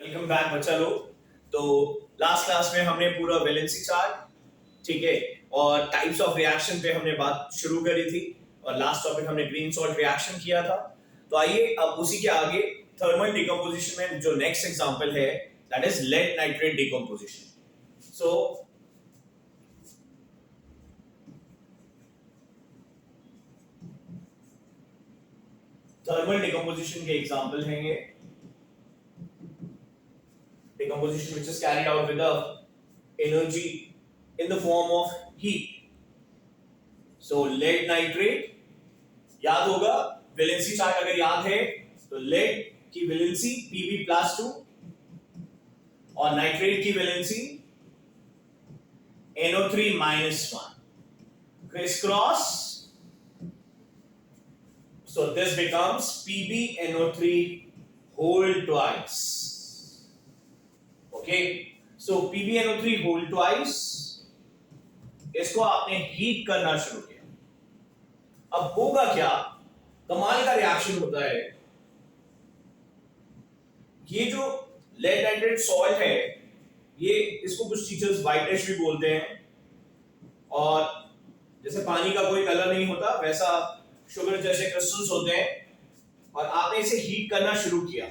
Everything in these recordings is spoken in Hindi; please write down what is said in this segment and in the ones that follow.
वेलकम बैक बच्चा लोग। तो लास्ट क्लास में हमने पूरा वैलेंसी चार्ट, ठीक है, और टाइप्स ऑफ रिएक्शन पे हमने बात शुरू करी थी और लास्ट टॉपिक हमने ग्रीन सॉल्ट रिएक्शन किया था। तो आइए अब उसी के आगे थर्मल डिकम्पोजिशन में जो नेक्स्ट एग्जांपल है that is lead nitrate decomposition. So thermal decomposition के एग्जांपल हैं ये। Decomposition which is carried out with the energy in the form of heat. So lead nitrate, याद होगा वैलेंसी चार्ट अगर याद है तो लेड की वैलेंसी Pb+2 और नाइट्रेट की valency NO3-1 criss cross. So this becomes PbNO3 whole twice. Okay, so PbNO3 whole twice, इसको आपने हीट करना शुरू किया। अब होगा क्या, कमाल का रिएक्शन होता है। ये जो लेड नाइट्रेट सॉल्ट है, ये इसको कुछ टीचर्स व्हाइटिश भी बोलते हैं, और जैसे पानी का कोई कलर नहीं होता वैसा शुगर जैसे क्रिस्टल्स होते हैं, और आपने इसे हीट करना शुरू किया।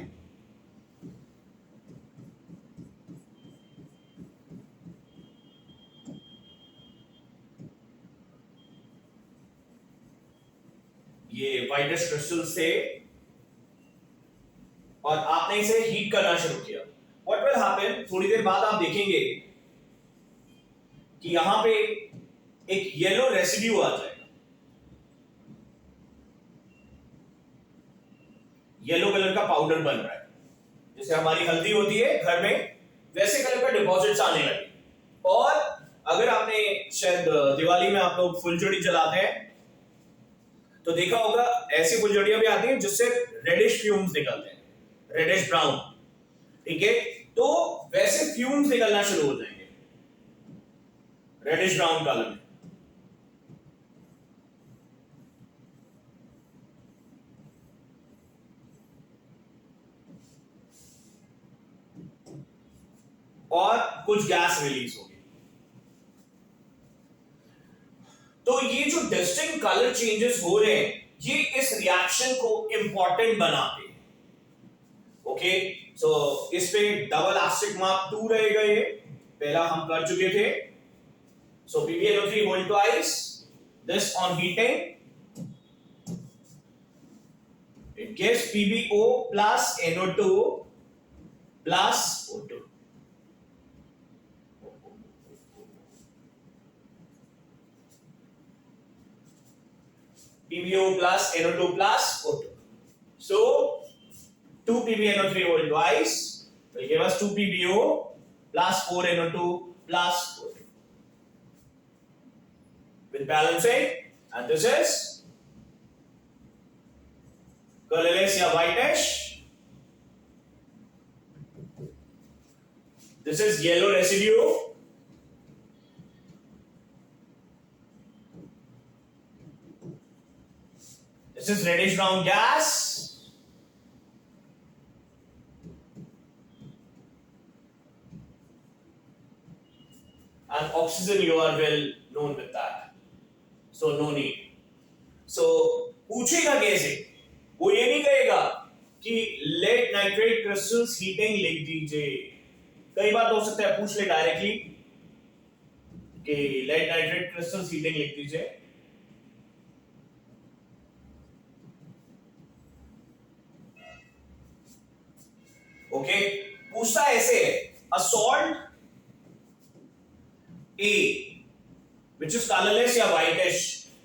ये व्हाइटिश क्रिस्टल्स थे और आपने इसे हीट करना शुरू किया। व्हाट विल हैपन, थोड़ी देर बाद आप देखेंगे कि यहां पे एक येलो रेसिड्यू आ जाएगा। येलो कलर का पाउडर बन रहा है, जैसे हमारी हल्दी होती है घर में, वैसे कलर का डिपॉजिट्स आने लगे। और अगर आपने शायद दिवाली में आप लोग फुलझड़ी जलाते हैं तो देखा होगा ऐसी फुलझड़ियां भी आती हैं जिससे रेडिश फ्यूम्स निकलते हैं, रेडिश ब्राउन, ठीक है। तो वैसे फ्यूम्स निकलना शुरू हो जाएंगे रेडिश ब्राउन कलर में। और कुछ गैस रिलीज होगी। तो ये जो डिस्टिंक्ट कलर चेंजेस हो रहे हैं, ये इस रिएक्शन को इंपॉर्टेंट बनाते हैं। ओके, सो इस पे डबल एस्टेरिस्क मार्क 2 रहेगा, ये पहला हम कर चुके थे। So PbNO3 whole twice, this on heating it gives PbO plus NO2 plus O2. PbO plus NO2 plus O2. So 2 PbNO3 whole twice will give us 2 PbO plus 4 NO2 plus O2 with balancing, and this is colorless या whitish. This is yellow residue. This is reddish brown gas. And oxygen you are well known with that. So no need. So पूछेगा कैसे? वो ये नहीं कहेगा कि लेड नाइट्रेट क्रिस्टल्स हीटिंग लिख दीजिए। कई बार तो हो सकता है पूछ ले डायरेक्टली कि लेड नाइट्रेट क्रिस्टल्स हीटिंग लिख दीजिए। ओके, पूछता ऐसे है, a salt A which is colorless या whitish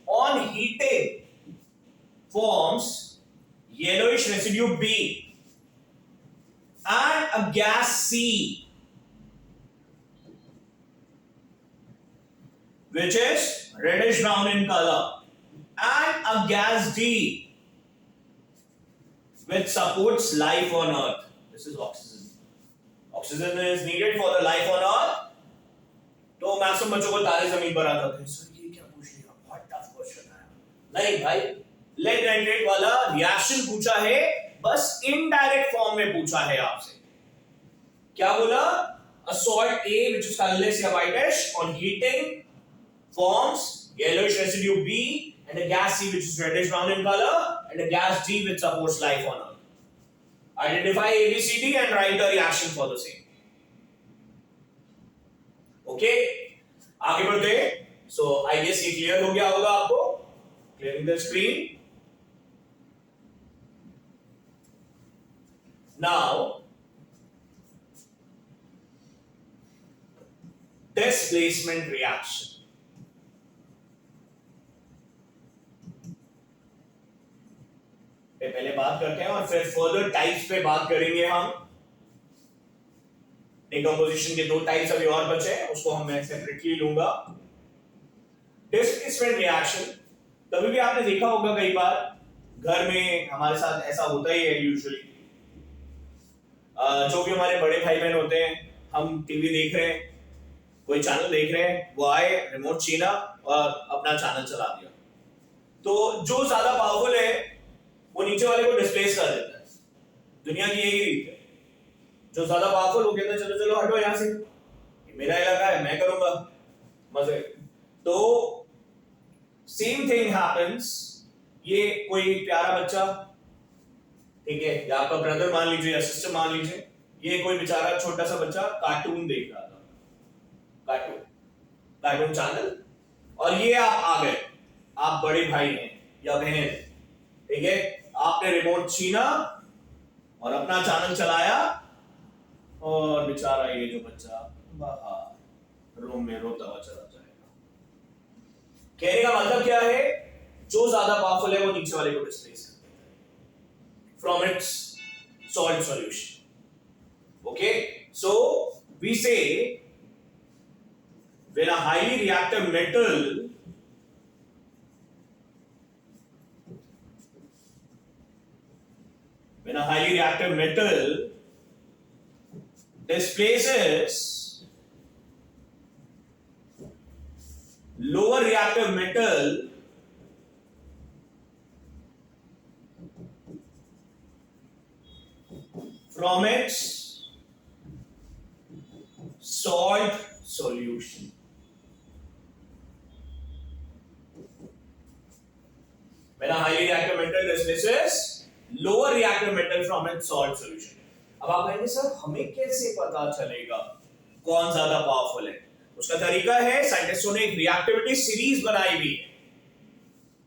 on heating forms yellowish residue B and a gas C which is reddish brown in color, and a gas D which supports life on earth. This is oxygen. Oxygen is needed for the life on earth. तो मैक्सिमम बच्चों को तारे जमीन पर आता था, सर ये क्या पूछ लिया, बहुत टफ क्वेश्चन है। नहीं भाई, लेड नाइट्रेट वाला रिएक्शन पूछा है, बस इनडायरेक्ट फॉर्म में पूछा है आपसे। क्या बोला? A salt A which is colorless या whitish on heating forms yellowish residue B and a gas C which is reddish brown in color and a gas D which supports life on Earth. Identify A, B, C, D and write the reaction for the same. Okay? आगे बढ़ते हैं. So I guess ये clear हो गया होगा आपको. Clearing the screen. Now displacement reaction. पहले बात करते हैं और फिर फर्दर टाइप्स पे बात करेंगे हम. डिकम्पोजिशन के दो टाइप्स अभी और बचे हैं, उसको हम मैं सेपरेटली लूंगा. डिस्प्लेसमेंट रिएक्शन कभी भी आपने देखा होगा, कई बार घर में हमारे साथ ऐसा होता ही है यूजुअली. जो भी हमारे बड़े भाई बहन होते हैं, हम टीवी देख रहे हैं, कोई चैनल देख रहे हैं, वो आए, रिमोट छीना और अपना चैनल चला दिया. तो जो ज्यादा पावरफुल है वो नीचे वाले को डिस्प्लेस कर देता है. दुनिया की यही रीत है. जो ज्यादा पावरफुल हो कहता है चलो चलो हटो यहां से, मेरा इलाका है, मैं करूंगा मजे. तो सेम थिंग हैपेंस. ये कोई प्यारा बच्चा, ठीक है, या आपका ब्रदर मान लीजिए या सिस्टर मान लीजिए, ये कोई बेचारा छोटा सा बच्चा कार्टून देख रहा था, कार्टून चैनल, और ये आप आ गए, आप बड़े भाई हैं या बहन, ठीक है, आपने रिमोट छीना और अपना चैनल चलाया और बेचारा ये जो बच्चा बाहर रूम में रोता हुआ चला जाएगा. कहने का मतलब क्या है? जो ज्यादा पावरफुल है वो नीचे वाले को displace from its solid solution. Okay, so we say when a highly reactive metal displaces lower reactive metal from its salt solution. When a highly reactive metal displaces lower reactive metal from its salt solution. अब आप कहेंगे सर हमें कैसे पता चलेगा कौन ज्यादा पावरफुल है? उसका तरीका है, साइंटिस्टों ने एक रिएक्टिविटी सीरीज बनाई हुई है.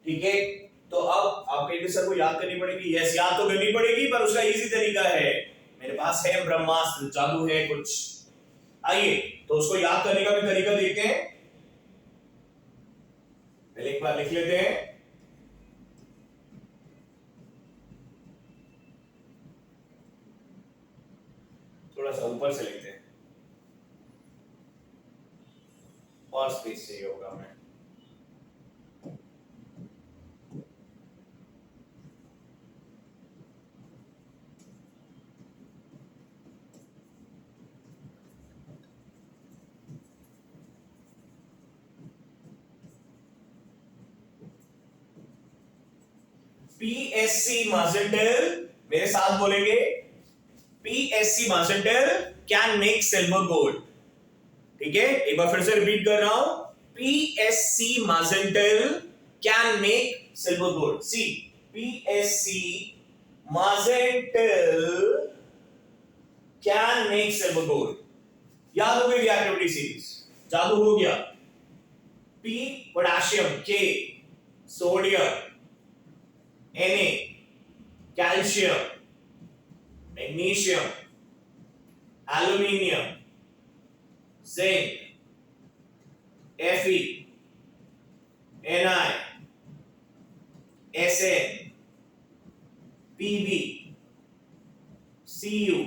ठीक है, तो अब आप कहेंगे सर को याद करनी पड़ेगी. यस, याद तो करनी पड़ेगी, पर उसका इजी तरीका है. मेरे पास है ब्रह्मास्त्र, जादू है कुछ. आइए तो उसको याद करने का भी तरीका देखते हैं. पहले एक बार लिख लेते हैं. थोड़ा सा ऊपर से लिखते हैं और स्पेस चाहिए होगा हमें. PSC Mazental, मेरे साथ बोलेंगे. PSC Mazental can make silver gold. ठीक है, एक बार फिर से रिपीट कर रहा हूं. PSC Mazental can make silver gold. See PSC Mazental can make silver gold. याद हो गई रिएक्टिविटी सीरीज, जादू हो गया. P potassium, K sodium, Na calcium, magnesium, aluminium, zinc, Fe, Ni, Sn, Pb, Cu,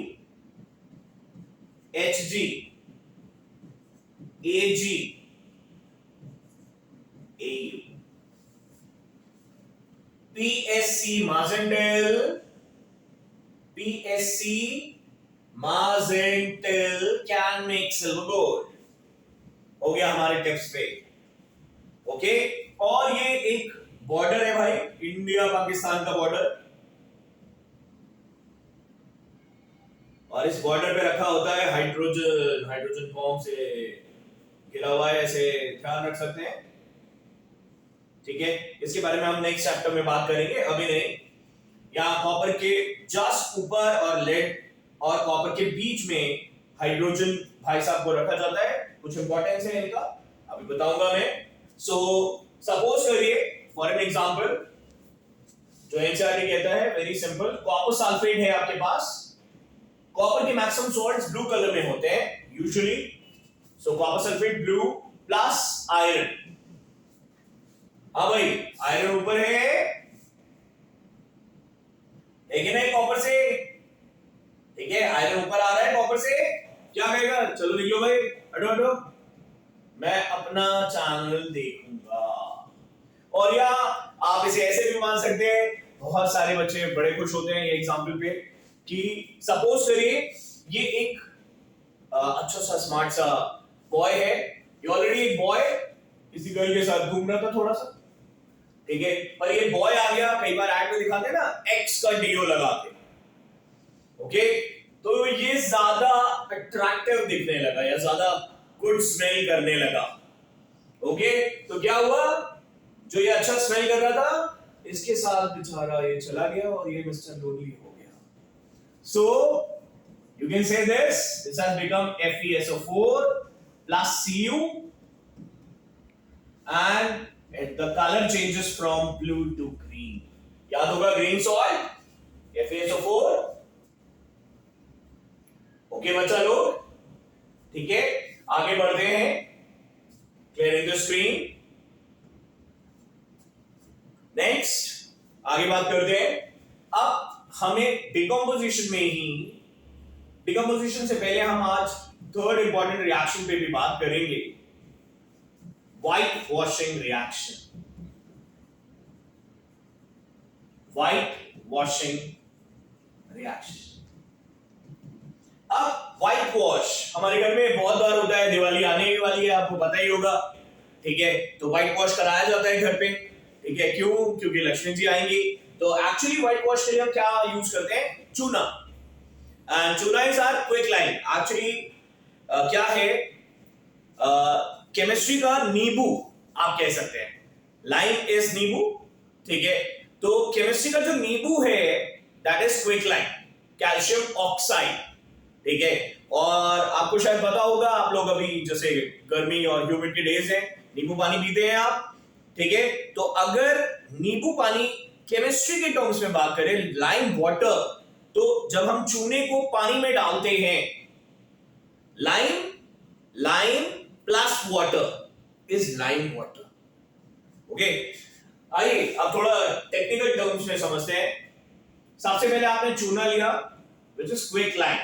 Hg, Ag, Au. PSC Mazental can make silver gold. हो गया हमारे टिप्स पे. ओके, और ये एक बॉर्डर है भाई, इंडिया पाकिस्तान का बॉर्डर, और इस बॉर्डर पे रखा होता है हाइड्रोजन, हाइड्रोजन बॉम्ब से घिरा हुआ है, ऐसे ध्यान रख सकते हैं। ठीक है, इसके बारे में हम नेक्स्ट चैप्टर में बात करेंगे, अभी नहीं। यहाँ कॉपर के जस्ट ऊपर और लेड और कॉपर के बीच में हाइड्रोजन भाई साहब को रखा जाता है। कुछ इंपॉर्टेंस है इनका, अभी बताऊंगा मैं। सो सपोज करिए फॉर एन एग्जांपल, जो एनसीईआरटी कहता है वेरी सिंपल, कॉपर सल्फेट है आपके पास। कॉपर के मैक्सिमम सॉल्ट्स ब्लू कलर में होते हैं यूजुअली, सो copper sulphate blue plus iron. हाँ भाई, आयरन ऊपर है कि नहीं कॉपर से? ठीक है, आयरन ऊपर आ रहा है कॉपर से, क्या कहेगा? चलो लिख लो भाई, हटो हटो, मैं अपना चैनल देखूंगा। और या आप इसे ऐसे भी मान सकते हैं, बहुत सारे बच्चे बड़े खुश होते हैं ये एग्जांपल पे, कि सपोज करिए ये एक अच्छा सा स्मार्ट सा बॉय है, ये ऑलरेडी एक बॉय किसी गर्ल के साथ घूम रहा था थोड़ा सा, ठीक है, पर ये बॉय आ गया, कई बार ऐड में दिखाते हैं ना एक्स का डीओ लगा के, ओके, तो ये ज्यादा अट्रैक्टिव दिखने लगा या ज्यादा गुड स्मेल करने लगा। ओके, तो क्या हुआ, जो ये अच्छा स्मेल कर रहा था इसके साथ बेचारा ये चला गया और ये मिस्टर लोनली हो गया। सो you can say this has become FeSO4 plus Cu and the color changes from blue to green. याद होगा ग्रीन सॉल्ट FeSO4। ओके बच्चा लोग, ठीक है, आगे बढ़ते हैं, क्लियरिंग द स्क्रीन। नेक्स्ट आगे बात करते हैं, अब हमें डिकम्पोजिशन में ही, डिकम्पोजिशन से पहले हम आज थर्ड इंपॉर्टेंट रिएक्शन पे भी बात करेंगे, white washing reaction. White washing reaction. अब व्हाइट वॉश हमारे घर में बहुत बार होता है, दिवाली आने वाली है, आपको पता ही होगा, ठीक है, तो व्हाइट वॉश कराया जाता है घर पे, ठीक है, क्यों? क्योंकि लक्ष्मी जी आएंगी। तो एक्चुअली व्हाइट वॉश के लिए हम क्या यूज करते हैं? चूना। एंड चूना is our quick line. Actually क्या है, केमिस्ट्री का नींबू आप कह सकते हैं, लाइम इज नींबू, ठीक है, तो केमिस्ट्री का जो नींबू है that is quick line, calcium oxide, ठीक है। और आपको शायद पता होगा, आप लोग अभी जैसे गर्मी और ह्यूमिड के डेज हैं, नींबू पानी पीते हैं आप, ठीक है, तो अगर नींबू पानी केमिस्ट्री के टर्म्स में बात करें, लाइम वाटर, तो जब हम चूने को पानी में डालते हैं, lime plus water is lime water. Okay, आइए अब थोड़ा टेक्निकल टर्म्स में समझते हैं। सबसे पहले आपने चूना लिया विच इज क्विक लाइम,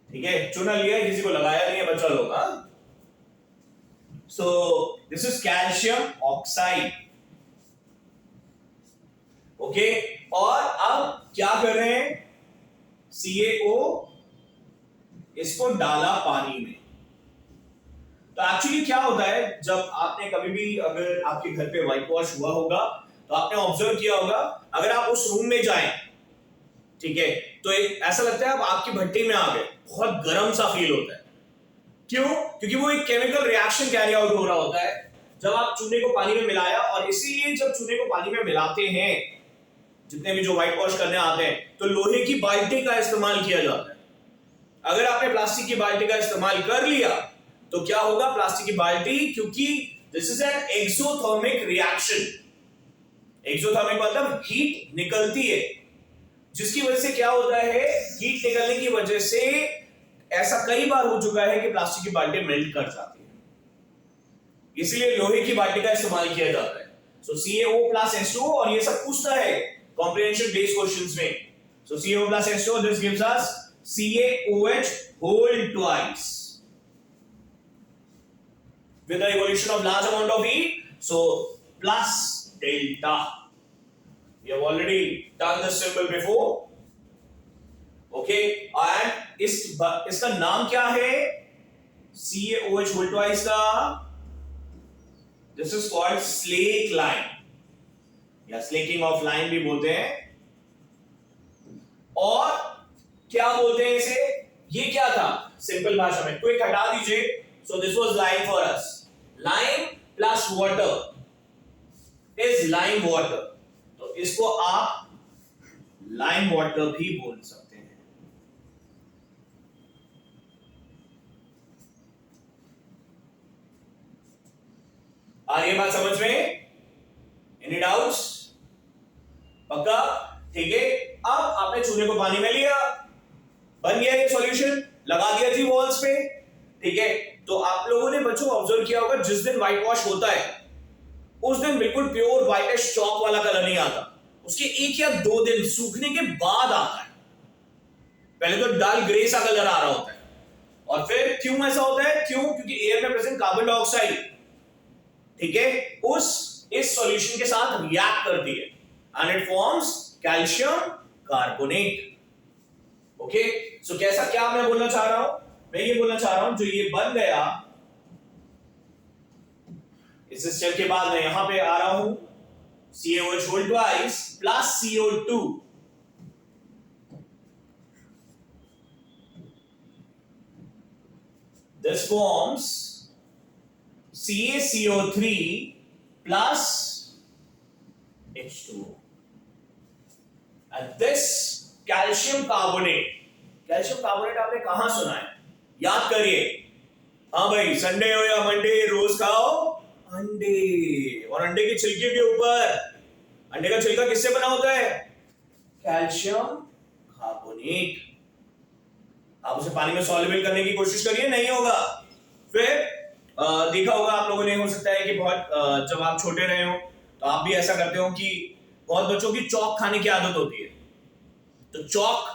ठीक है, चूना लिया, किसी को लगाया नहीं है बच्चा लोग, हाँ। So this is calcium oxide, okay, और अब क्या कर रहे हैं, CaO इसको डाला पानी में। तो एक्चुअली क्या होता है, जब आपने कभी भी अगर आपके घर पे व्हाइट वॉश हुआ होगा तो आपने ऑब्जर्व किया होगा, अगर आप उस रूम में जाएं, ठीक है, तो ऐसा लगता है आप आपकी भट्टी में आ गए, बहुत गर्म सा फील होता है। क्यों? क्योंकि वो एक केमिकल रिएक्शन कैरी आउट हो रहा होता है जब आप चूने को पानी में मिलाया, और इसीलिए जब चूने को पानी में मिलाते हैं, जितने भी जो व्हाइट वॉश करने आते हैं, तो लोहे की बाल्टी का इस्तेमाल किया जाता है। अगर आपने प्लास्टिक की बाल्टी का इस्तेमाल कर लिया तो क्या होगा, प्लास्टिक की बाल्टी, क्योंकि this is an exothermic reaction, exothermic मतलब हीट निकलती है, जिसकी वजह से क्या होता है, हीट निकलने की वजह से ऐसा कई बार हो चुका है कि प्लास्टिक की बाल्टी मेल्ट कर जाती है, इसलिए लोहे की बाल्टी का इस्तेमाल किया जाता है। सो CaO plus H2O, और ये सब पूछता है कॉम्प्रिहेंशन बेस्ड क्वेश्चंस में। सो CaO plus H2O, this gives us CaOH whole twice with the evolution of large amount of heat, so plus delta. We have already done this symbol before, okay, and इसका नाम क्या है, CaOH whole twice का, this is called slake line या slaking of line भी बोलते हैं। और क्या बोलते हैं इसे? ये क्या था सिंपल भाषा में? क्विक हटा दीजिए. So this was lime for us. Lime plus water is lime water. तो इसको आप लाइम वाटर भी बोल सकते हैं. आ रही है बात समझ में? Any doubts? पक्का? ठीक है. अब आपने चूने को पानी में लिया, बन गया ये सॉल्यूशन, लगा दिया जी वॉल्स पे. ठीक है. तो आप लोगों ने बच्चों ऑब्जर्व किया होगा, जिस दिन व्हाइट वॉश होता है उस दिन बिल्कुल प्योर व्हाइटिश चॉक वाला कलर नहीं आता. उसके 1 या 2 दिन सूखने के बाद आता है. पहले तो डल ग्रे सा कलर आ रहा होता है. और फिर क्यों ऐसा होता है? क्यों? क्योंकि एयर में प्रेजेंट कार्बन डाइऑक्साइड, ठीक है, इस सॉल्यूशन के साथ रिएक्ट करती है and it forms calcium carbonate. Okay. So कैसा, क्या मैं बोलना चाह रहा हूं? मैं ये बोलना चाह रहा हूं, जो ये बन गया, इस स्टेप के बाद मैं यहां पे आ रहा हूं, CaOH whole twice plus CO2. This forms CaCO3 plus H2O. And this calcium carbonate, calcium carbonate आपने कहां सुना है? याद करिए. हाँ भाई, संडे हो या मंडे रोज खाओ अंडे. और अंडे के छिलके के ऊपर, अंडे का छिलका किससे बना होता है? Calcium carbonate. आप उसे पानी में सॉल्युबल करने की कोशिश करिए, नहीं होगा. फिर देखा होगा आप लोगों ने, हो सकता है कि बहुत जब आप छोटे रहे हो तो आप भी ऐसा करते हो कि बहुत बच्चों की चॉक खाने की आदत होती है. तो चॉक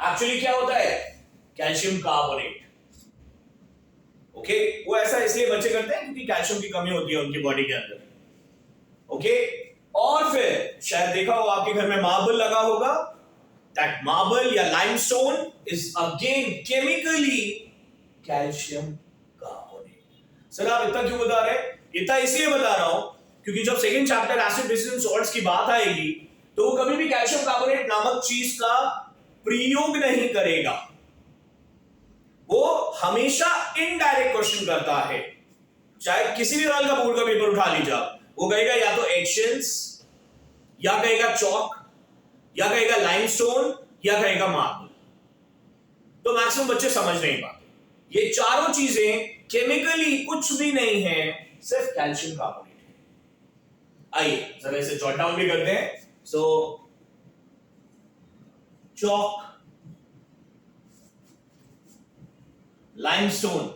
एक्चुअली क्या होता है? Calcium carbonate. ओके. वो ऐसा इसलिए बच्चे करते हैं क्योंकि कैल्शियम की कमी होती है उनकी बॉडी के अंदर. ओके. और फिर शायद देखा हो आपके घर में मार्बल लगा होगा. दैट मार्बल या limestone is again chemically calcium carbonate. Sir आप इतना क्यों बता रहे हैं? इतना इसलिए बता रहा हूं क्योंकि जब second chapter acid basis and salts की बात आएगी तो वो कभी भी कैल्शियम कार्बोनेट नामक चीज का प्रयोग नहीं करेगा. वो हमेशा इनडायरेक्ट क्वेश्चन करता है. चाहे किसी भी साल का बोर्ड का पेपर उठा लीजिए, वो कहेगा या तो एक्शंस, या कहेगा चॉक, या कहेगा लाइमस्टोन, या कहेगा मार्बल. तो मैक्सिमम बच्चे समझ नहीं पाते. ये चारों चीजें केमिकली कुछ भी नहीं है, सिर्फ कैल्शियम कार्बोनेट है. आइए जरा इसे जॉट डाउन भी करते हैं. सो चॉक, लाइमस्टोन,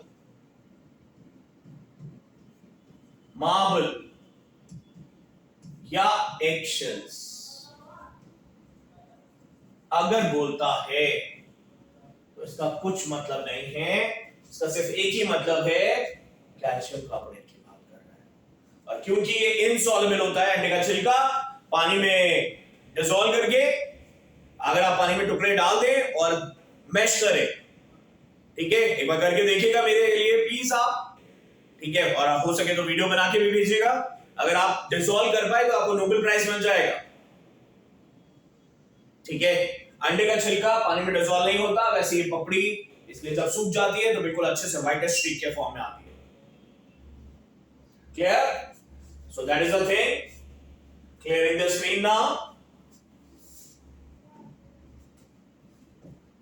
मार्बल या एक्शेल्स अगर बोलता है तो इसका कुछ मतलब नहीं है. इसका सिर्फ एक ही मतलब है, कैल्शियम कार्बोनेट की बात कर रहा है. और क्योंकि ये इनसॉल्युबल होता है, अंडे का छिलका पानी में डिसॉल्व करके, अगर आप पानी में टुकड़े डाल दें और मैश करें, ठीक है, एक बार करके देखिएगा मेरे लिए प्लीज आप. ठीक है. और आप हो सके तो वीडियो बना के भी भेजिएगा. अगर आप डिसॉल्व कर पाए तो आपको नोबेल प्राइज मिल जाएगा. ठीक है. अंडे का छिलका पानी में डिसॉल्व नहीं होता, वैसे ये पपड़ी इसलिए जब सूख जाती है तो बिल्कुल अच्छे से व्हाइट स्ट्रीक के फॉर्म में आती है. Clear? So that is the thing. Clearing the screen now.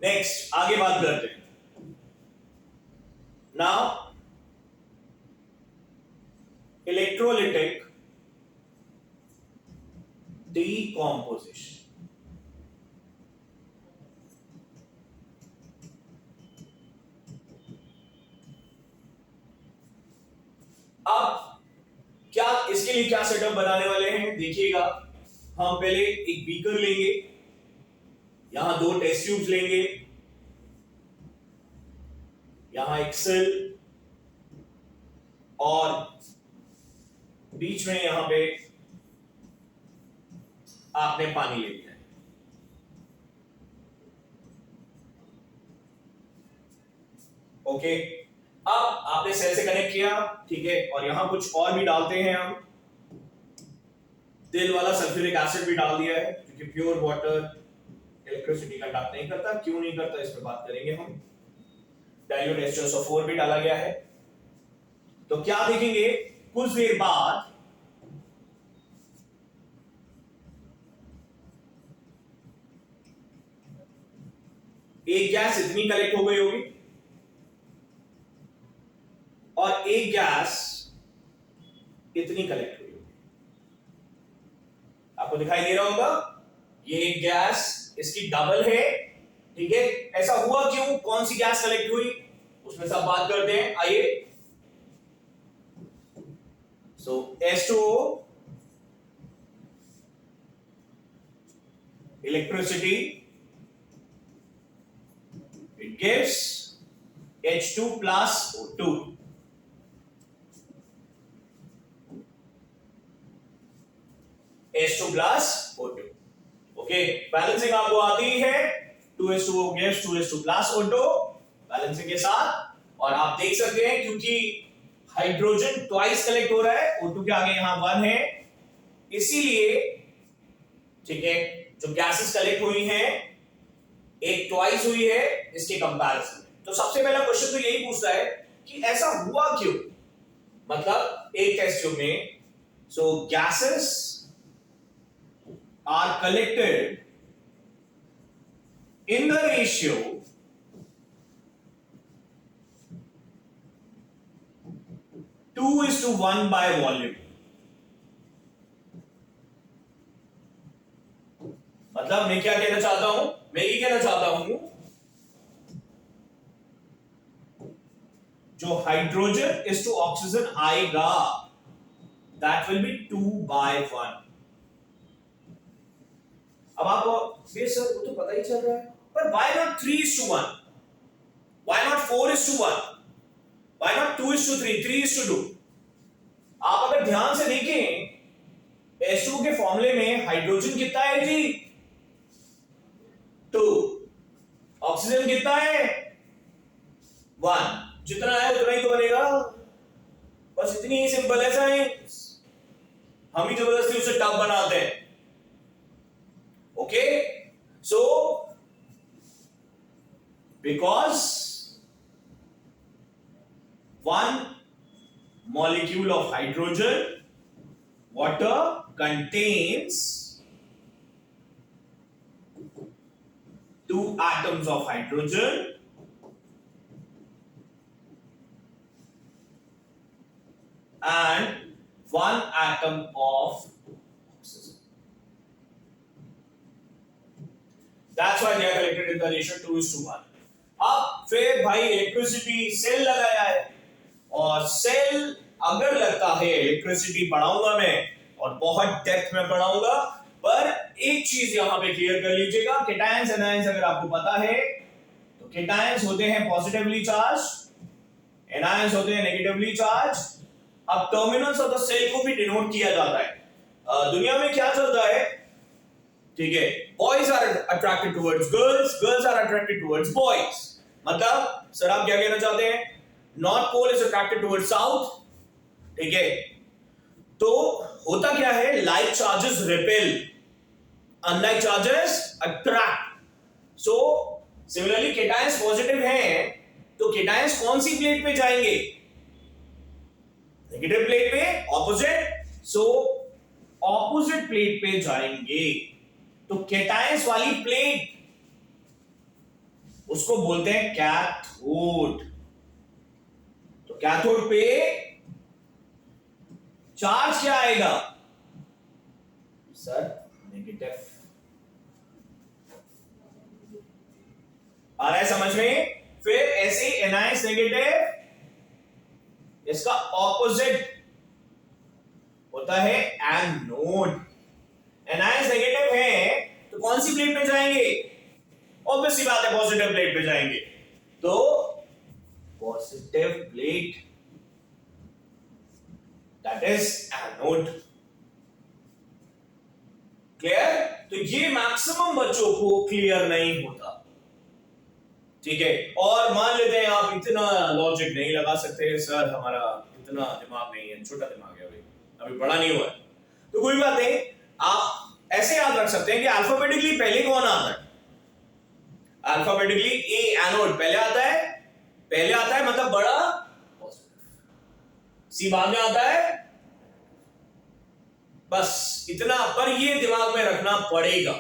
Next आगे बात करते हैं. Now electrolytic decomposition. अब क्या इसके लिए क्या सेटअप बनाने वाले हैं देखिएगा. हम पहले एक बीकर लेंगे, यहां 2 टेस्ट ट्यूब्स लेंगे, यहां एक सेल और बीच में यहां पे आपने पानी ले लिया है. ओके. अब आपने सेल से कनेक्ट किया, ठीक है, और यहां कुछ और भी डालते हैं हम. दिल वाला सल्फ्यूरिक एसिड भी डाल दिया है क्योंकि प्योर वाटर इलेक्ट्रिसिटी कंडक्ट नहीं करता। क्यों नहीं करता, इस पे बात करेंगे हम। डायोड H2SO4 भी डाला गया है। तो क्या देखेंगे कुछ देर बाद, एक गैस इतनी कलेक्ट हो गई होगी और एक गैस इतनी कलेक्ट हुई होगी। आपको दिखाई दे रहा होगा, ये एक गैस इसकी डबल है, ठीक है। ऐसा हुआ क्यों, कौन सी गैस कलेक्ट हुई, उसमें सब बात करते हैं, आइए। सो H2O, electricity, it gives H2 plus O2. H2 plus O2. Okay, balancing आपको आती है, 2H2O gives 2H2 plus O2 balancing के साथ। और आप देख सकते हैं क्योंकि हाइड्रोजन ट्वाइस कलेक्ट हो रहा है, O2 के आगे यहां 1 है, इसीलिए ठीक है जो गैसेस कलेक्ट हुई हैं एक ट्वाइस हुई है इसके कंपैरिजन में। तो सबसे पहला क्वेश्चन तो यही पूछता है कि ऐसा हुआ क्यों, मतलब एक टेस्ट ट्यूब में so gases are collected in the ratio 2:1 by volume. मतलब मैं क्या कहना चाहता हूं, मैं ये कहना चाहता हूं जो हाइड्रोजन इज टू ऑक्सीजन आएगा दैट विल बी 2:1। अब आपको ये सर वो तो पता ही चल रहा है, पर why not 3:1, why not 4:1, why not 2:3, 3:2। आप अगर ध्यान से देखें H2 के फॉर्मूले में हाइड्रोजन कितना है जी, 2, ऑक्सीजन कितना है 1, जितना है उतना ही तो बनेगा, बस इतनी ही सिंपल है साइंस। हम ही जबरदस्ती उसे टफ बनाते हैं। Okay, so because 1 molecule of hydrogen water contains 2 atoms of hydrogen and 1 atom of oxygen. That's why they are collected in the ratio 2:1. अब फिर भाई इलेक्ट्रिसिटी सेल लगाया है, और सेल अगर लगता है इलेक्ट्रिसिटी पढ़ाऊंगा मैं और बहुत डेप्थ में पढ़ाऊंगा, पर एक चीज यहां पे क्लियर कर लीजिएगा, केटायंस एनायंस अगर आपको पता है तो केटायंस होते हैं पॉजिटिवली चार्ज, एनायंस होते हैं नेगेटिवली चार्ज। अब टर्मिनल्स ऑफ द सेल को भी डिनोट किया जाता है। दुनिया में क्या चलता है, ठीक है, boys are attracted towards girls, girls are attracted towards boys. मतलब सर आप क्या कहना चाहते हैं, north pole is attracted towards south, ठीक है। तो होता क्या है, like charges repel, unlike charges attract. So similarly cations positive हैं तो केटायंस कौन सी प्लेट पे जाएंगे, नेगेटिव प्लेट पे, ऑपोजिट। सो ऑपोजिट प्लेट पे जाएंगे, तो केटायंस वाली प्लेट उसको बोलते हैं कैथोड। तो कैथोड पे चार्ज क्या आएगा सर, नेगेटिव। आ रहा है समझ में। फिर ऐसे एनायंस नेगेटिव, इसका ऑपोजिट होता है एनोड। एनायंस नेगेटिव है तो कौन सी प्लेट पे जाएंगे, ऑब्वियस सी बात है पॉजिटिव प्लेट पे जाएंगे। तो positive plate that is anode. Clear. तो ये मैक्सिमम बच्चों को क्लियर नहीं होता, ठीक है। और मान लेते हैं आप इतना लॉजिक नहीं लगा सकते, सर हमारा इतना दिमाग नहीं है, छोटा दिमाग है, अभी बड़ा नहीं हुआ है, तो कोई बात नहीं। आप ऐसे याद रख सकते हैं कि अल्फाबेटिकली पहले कौन आता है, अल्फाबेटिकली ए एनोड पहले आता है मतलब बड़ा पॉजिटिव, सी बाद में आता है, बस इतना, पर ये दिमाग में रखना पड़ेगा,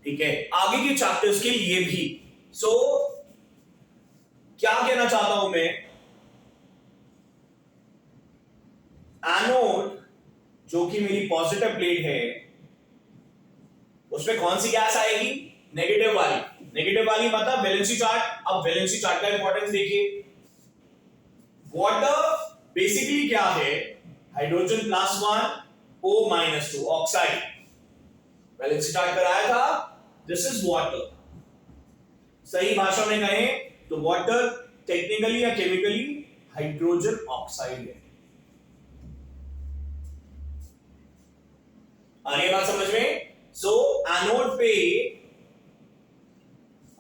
ठीक है, आगे के चैप्टर्स के लिए भी। सो क्या कहना चाहता हूं मैं, एनोड जो कि मेरी पॉजिटिव प्लेट है उसमें कौन सी गैस आएगी, नेगेटिव वाली मतलब वैलेंसी चार्ट। अब वैलेंसी चार्ट का इंपॉर्टेंस देखिए, वाटर बेसिकली क्या है, hydrogen +1 O-2 oxide, valency chart कराया था, दिस इज वाटर। सही भाषा में कहें तो वाटर टेक्निकली या केमिकली हाइड्रोजन ऑक्साइड है। आ रही है बात समझ में? सो एनोड पे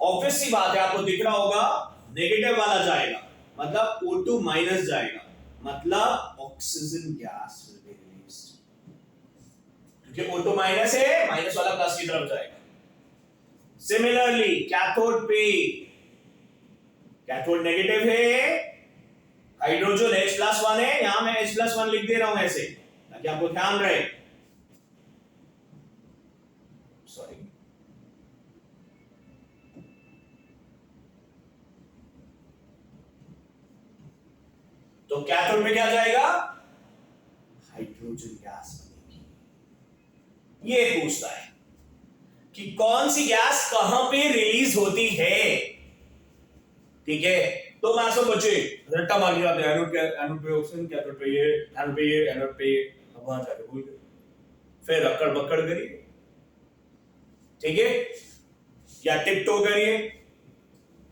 ऑब्वियस सी बात है, आपको दिख रहा होगा नेगेटिव वाला जाएगा, मतलब O2- जाएगा, मतलब oxygen gas will be released, क्योंकि O2- है, माइनस वाला प्लस की तरफ जाएगा। सिमिलरली कैथोड नेगेटिव है, हाइड्रोजन H+1 है, यहां मैं H+1 लिख दे रहा हूं ऐसे ताकि आपको ध्यान रहे, सॉरी, तो कैथोड में क्या जाएगा, हाइड्रोजन गैस बनेगी। ये पूछता है कि कौन सी गैस कहां पे रिलीज होती है, ठीक है, तो मैं सब बच्चे रट्टा मार के जाते हैं, एनोड पे ऑक्सीजन, कैथोड पे ये, एनोड पे ये, एनोड पे ये, अब वहां जाके भूल गए, फिर अक्कड़ बक्कड़ करिए, ठीक है, या टिप-टो करिए,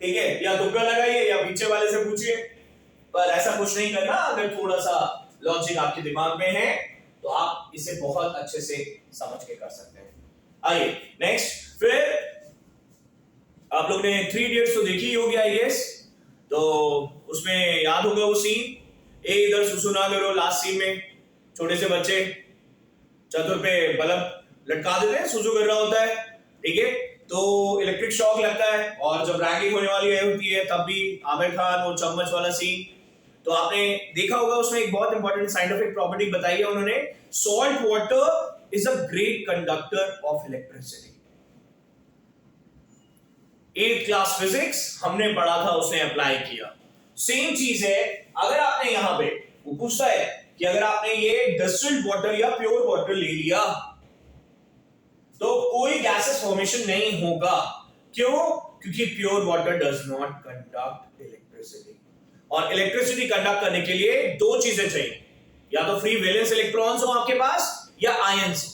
ठीक है, या तुक्का लगाइए या पीछे वाले से पूछिए, पर ऐसा कुछ नहीं करना। अगर थोड़ा सा लॉजिक आपके दिमाग में है तो आप इसे बहुत अच्छे से समझ के कर सकते हैं। आइए नेक्स्ट, फिर आप लोग ने 3 इडियट्स तो देखी ही होगी आई गेस, तो उसमें याद होगा वो सीन, ए इधर सुसु ना करो, लास्ट सीन में छोटे से बच्चे चतुर पे बल्ब लटका देते हैं, सुसु कर रहा होता है, ठीक है, तो इलेक्ट्रिक शॉक लगता है, और जब रैगिंग होने वाली होती है तब भी आमिर खान वो चम्मच वाला सीन, तो आपने देखा होगा, उसमें एक बहुत इंपॉर्टेंट साइंटिफिक प्रॉपर्टी बताई है उन्होंने, salt water is a great conductor of electricity. 8th class physics हमने पढ़ा था, उसने अप्लाई किया, सेम चीज है। अगर आपने यहां पे वो पूछता है कि अगर आपने ये डिस्टिल्ड वाटर या प्योर वाटर ले लिया तो कोई गैसेस फॉर्मेशन नहीं होगा, क्यों, क्योंकि pure water does not conduct electricity, और इलेक्ट्रिसिटी कंडक्ट करने के लिए 2 चीजें चाहिए, या तो फ्री वैलेंस इलेक्ट्रॉन्स हो आपके पास या आयंस।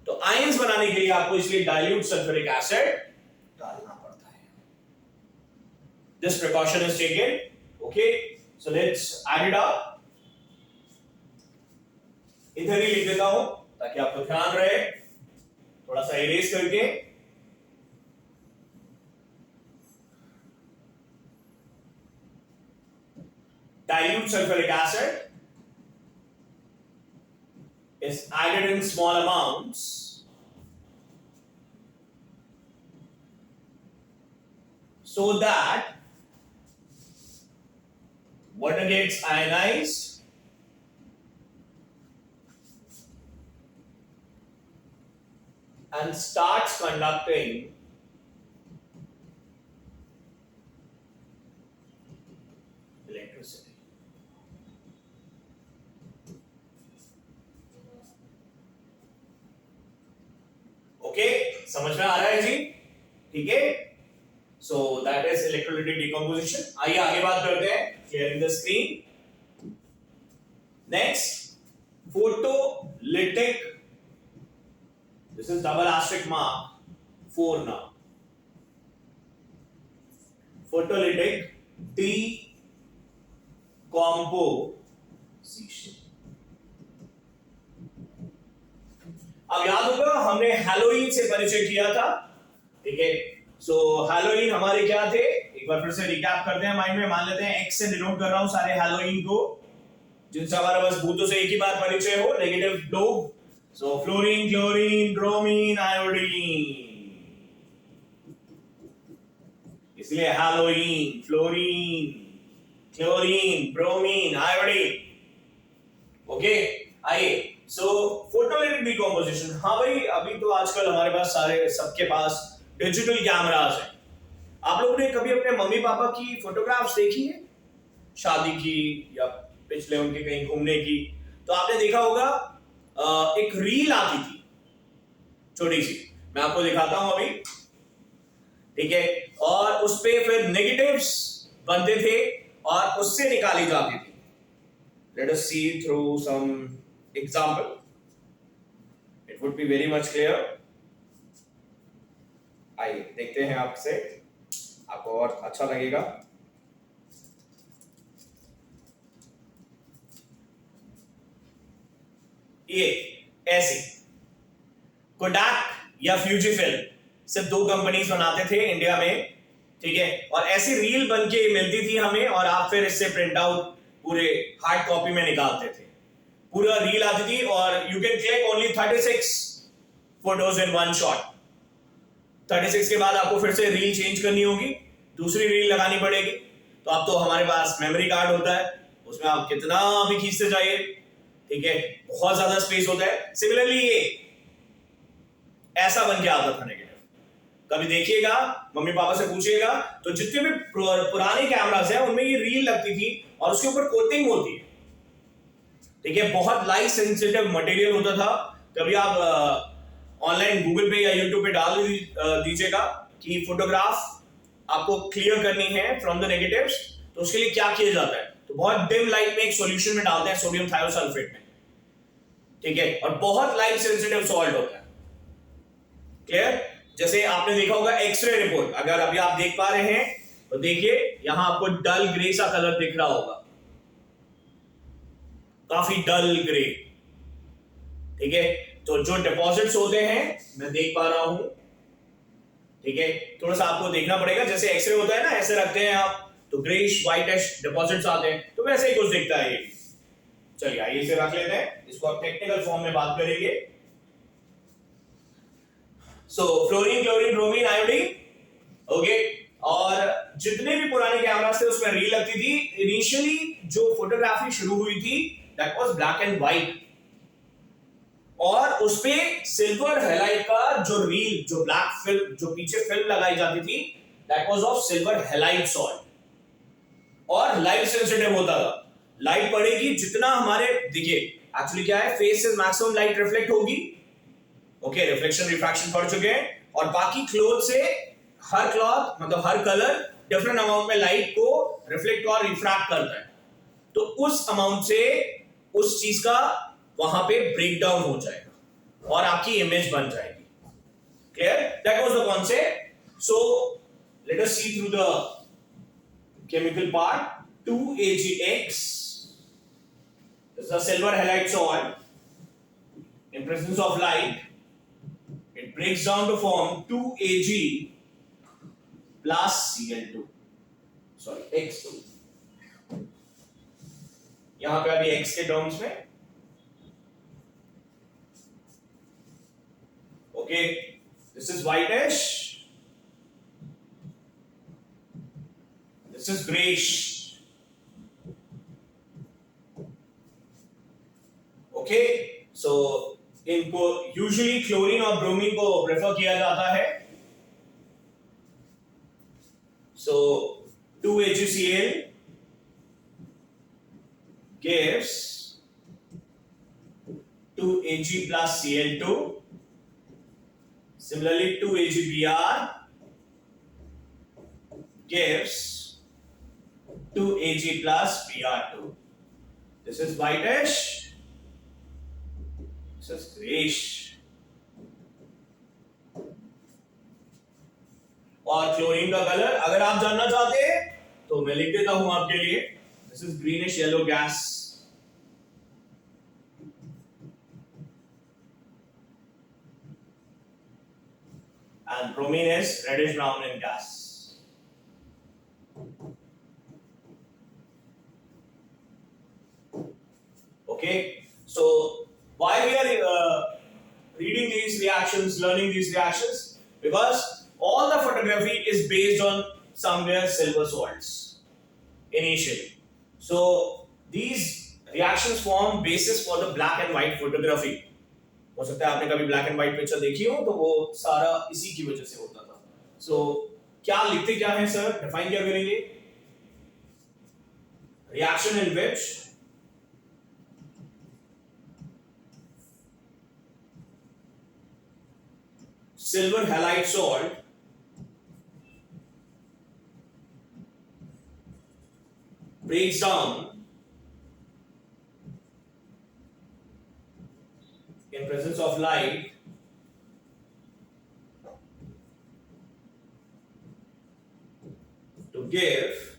तो आयंस बनाने के लिए आपको इसलिए डाइल्यूट सल्फ्यूरिक एसिड डालना पड़ता है। This precaution is taken, okay, so let's add it up, इधर ही लिख देता हूं ताकि आपको ध्यान रहे, थोड़ा सा इरेज करके, dilute sulfuric acid is added in small amounts so that water gets ionized and starts conducting electricity. Okay, समझ में आ रहा है जी, ठीक है, so that is electrolytic decomposition. आइए आगे बात करते हैं, clearing the screen. Next, photolytic, this is double asterisk mark 4 now, photolytic decomposition. अब याद होगा हमने हैलोइन से परिचय किया था, ठीक है, सो हैलोइन हमारे क्या थे, एक बार फिर से रिकैप करते हैं माइंड में, मान लेते हैं एक्स से डिनोट कर रहा हूं सारे हैलोइन को जिनसे हमारा बस भूतों से एक ही बार परिचय हो, नेगेटिव लोग, so fluorine, chlorine, bromine, iodine, इसलिए halogen, fluorine, chlorine, bromine, iodine. Okay, आइए, सो फोटोलिटिक डिकम्पोजिशन। हाँ भाई, अभी तो आजकल हमारे पास सबके पास डिजिटल कैमरास हैं। आप लोगों ने कभी अपने मम्मी पापा की फोटोग्राफ्स देखी है, शादी की या पिछले उनके कहीं घूमने की? तो आपने देखा होगा एक रील आती थी छोटी सी, मैं आपको दिखाता हूं अभी, ठीक है? और उस पे फिर नेगेटिव्स बनते थे और उससे निकाली जाती थी। Let us see through some example, it would be very much clear. आइए देखते हैं आपसे, आपको और अच्छा लगेगा। ये ऐसी कोडाक या फ्यूजीफिल्म, सिर्फ 2 कंपनीज बनाते थे इंडिया में, ठीक है? और ऐसी रील बन के मिलती थी हमें, और आप फिर इससे प्रिंट आउट पूरे हार्ड कॉपी में निकालते थे। पूरा रील आती थी और you can click only 36 photos in one shot. 36 के बाद आपको फिर से रील चेंज करनी होगी, दूसरी रील लगानी पड़ेगी। तो अब तो हमारे पास मेमोरी कार्ड होता है, उसमें आप कितना भी खींचते जाइए, ठीक है? बहुत ज्यादा स्पेस होता है। सिमिलरली ये ऐसा बन के आता था नेगेटिव। कभी देखिएगा, मम्मी पापा से पूछिएगा, तो जितने भी पुराने कैमरास हैं उनमें ये रील लगती थी और उसके ऊपर कोटिंग होती है, ठीक है? बहुत लाइट सेंसिटिव मटेरियल होता था। कभी आप ऑनलाइन गूगल पे या यूट्यूब पे डाल दीजिएगा कि फोटोग्राफ आपको क्लियर करनी है फ्रॉम द नेगेटिव्स, तो उसके लिए क्या किया जाता है? तो बहुत डिम लाइट में एक सॉल्यूशन में डालते हैं, सोडियम थायोसल्फेट में, ठीक है? और बहुत लाइट सेंसिटिव सॉल्ट होता है। क्लियर? जैसे आपने देखा होगा एक्सरे रिपोर्ट, अगर अभी आप देख पा रहे हैं तो देखिए, यहां आपको डल ग्रे सा कलर दिख रहा होगा, काफी डल ग्रे, ठीक है? तो जो डिपॉजिट्स होते हैं, मैं देख पा रहा हूं, ठीक है? थोड़ा सा आपको देखना पड़ेगा, जैसे एक्सरे होता है ना, ऐसे रखते हैं आप तो ग्रेइश व्हाइटिश डिपॉजिट्स आते हैं, तो वैसे ही कुछ दिखता है ये। चलिए आइए इसे रख लेते हैं, इसको आप टेक्निकल फॉर्म में बात करेंगे। So fluorine, chlorine, bromine, iodine, okay. और जितने भी पुराने कैमरास थे उसमें रील लगती थी। इनिशियली जो फोटोग्राफी शुरू हुई थी that was black and white, और उसपे सिल्वर हैलाइड का जो रील, जो ब्लैक फिल्म, जो पीछे फिल्म लगाई जाती थी, that was of silver halide salt, और लाइट सेंसिटिव होता था। लाइट पड़ेगी जितना हमारे, देखिए एक्चुअली क्या है, फेस से मैक्सिमम लाइट रिफ्लेक्ट होगी, ओके? रिफ्लेक्शन रिफ्रैक्शन पढ़ चुके हैं। और बाकी क्लॉथ से, हर क्लॉथ मतलब हर कलर डिफरेंट अमाउंट में लाइट को रिफ्लेक्ट और रिफ्रैक्ट करता है, तो उस अमाउंट से उस चीज का वहां पे ब्रेक डाउन हो जाएगा और आपकी इमेज बन जाएगी। Clear? That was the concept. So let us see through the chemical part. 2AgX is a silver halide salt in presence of light. It breaks down to form 2Ag plus Cl2, sorry X2। यहां पे अभी X के टर्म्स में, okay, this is whitish, this is grayish, okay? So इनको यूजुअली क्लोरीन और ब्रोमीन को प्रेफर किया जाता है। सो 2AgCl gives 2Ag plus Cl2. Similarly 2AgBr gives 2Ag plus Br2. This is whitish, grayish। और क्लोरीन का कलर अगर आप जानना चाहते हैं तो मैं लिख देता हूं आपके लिए, this is greenish yellow gas, and bromine is reddish brown in gas. Okay, so why we are reading these reactions, learning these reactions? Because all the photography is based on somewhere silver salts initially. So these reactions form basis for the black and white photography. हो सकता है आपने कभी ब्लैक एंड व्हाइट पिक्चर देखी हो, तो वो सारा इसी की वजह से होता था. So क्या लिखते क्या है सर, डिफाइन क्या करेंगे? Reaction in which silver halide salt breaks down in presence of light to give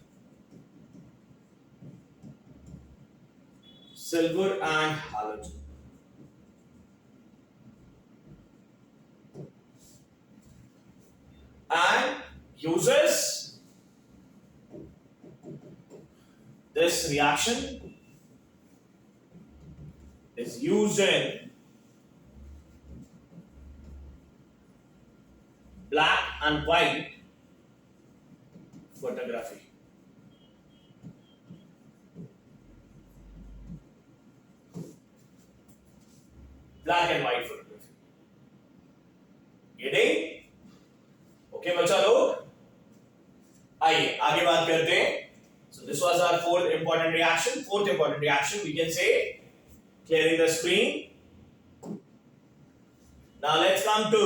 silver and halogen. And uses this reaction is used in black and white photography. Black and white photography. Getting? Okay बच्चा लोग, आइए आगे बात करते हैं. So this was our fourth important reaction. We can say, clearing the screen. Now let's come to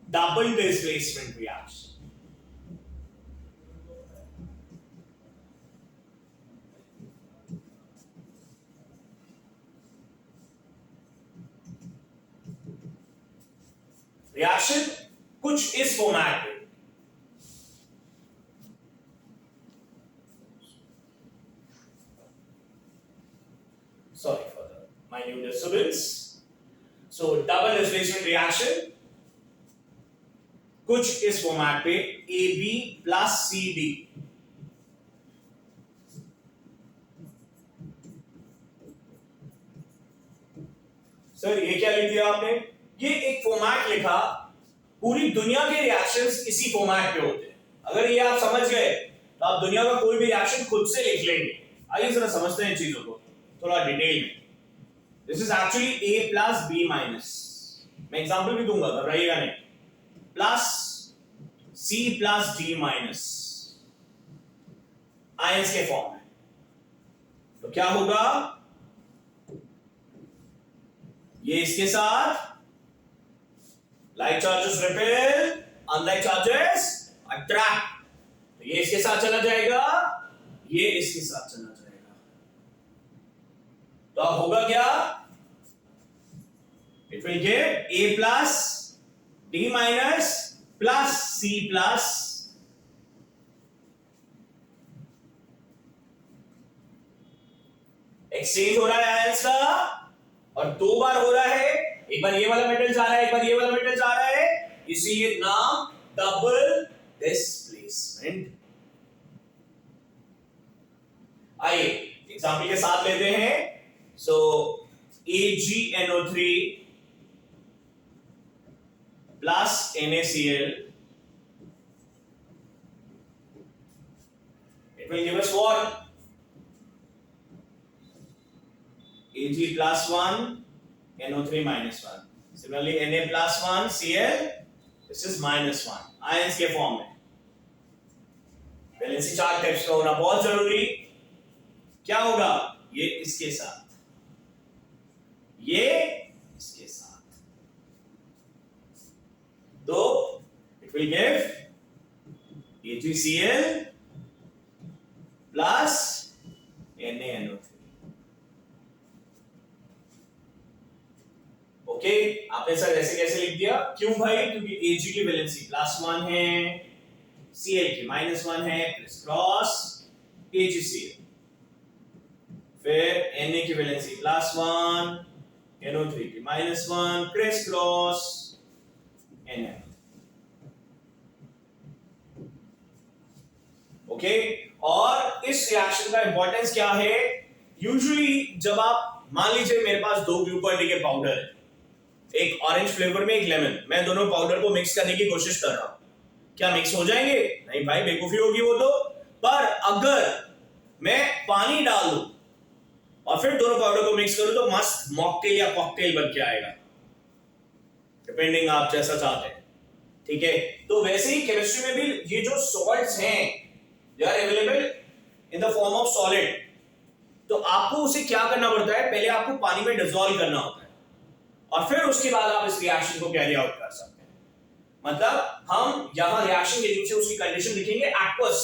double displacement reaction. Reaction कुछ इस फॉर्मेट में. Sorry for the minute disturbance. So double displacement reaction कुछ इस फॉर्मेट पे AB plus CD. सर ये क्या लिख दिया आपने? ये एक फॉर्मेट लिखा, पूरी दुनिया के रिएक्शंस इसी फॉर्मेट पे होते हैं. अगर ये आप समझ गए तो आप दुनिया का कोई भी रिएक्शन खुद से लिख लेंगे. आइए जरा समझते हैं चीजों को थोड़ा डिटेल में. This is actually A plus B minus. मैं एग्जांपल भी दूंगा, घबराइएगा नहीं. Plus C plus D minus ions के फॉर्म में. तो क्या होगा? ये इसके साथ like charges repel, unlike charges attract. तो ये इसके साथ चला जाएगा, ये इसके साथ चला जाएगा. तो अब होगा क्या? It will give A plus D minus plus C plus exchange हो रहा है आयंस का, और दो बार हो रहा है. एक बार ये वाला मेटल जा रहा है, एक बार ये वाला मेटल जा रहा है, इसीलिए नाम डबल डिस्प्लेसमेंट. आइए एग्जांपल के साथ लेते हैं. सो AgNO3 plus NaCl, it will give us what? Ag plus 1 NO3 minus 1. Similarly, Na plus 1 Cl, this is minus 1. Ions के फॉर्म में. वैलेंसी चार्ज टाइप्स का होना बहुत जरूरी. क्या होगा? ये इसके साथ, ये इसके साथ. तो it will give AgCl plus NaNO3. Okay, आपने सर ऐसे कैसे लिख दिया? क्यों भाई? क्योंकि Ag की वैलेंसी +1 है, Cl की -1 है, क्रिस क्रॉस AgCl. फिर Na की वैलेंसी +1, NO3 की -1, क्रिस क्रॉस Na. ओके, और इस रिएक्शन का इंपॉर्टेंस क्या है? यूजुअली जब आप मान लीजिए मेरे पास 2 ग्लूकोन डी के पाउडर है, एक ऑरेंज फ्लेवर में, एक लेमन, मैं दोनों पाउडर को मिक्स करने की कोशिश कर रहा हूं. क्या मिक्स हो जाएंगे? नहीं भाई, बेवकूफी होगी वो तो। पर अगर मैं पानी डाल दूं और फिर दोनों पाउडर को मिक्स करूं तो मस्त मॉकटेल या कॉकटेल बन के आएगा, डिपेंडिंग आप जैसा चाहते हैं। ठीक है, तो वैसे ही केमिस्ट्री में भी ये जो सॉल्ट्स हैं they are available in the form of solid. तो आपको उसे क्या करना पड़ता है, पहले आपको पानी में डिसॉल्व करना होता है और फिर उसके बाद आप इस रिएक्शन को कैरी आउट कर सकते हैं। मतलब हम यहां रिएक्शन के नीचे उसकी कंडीशन लिखेंगे एक्वस,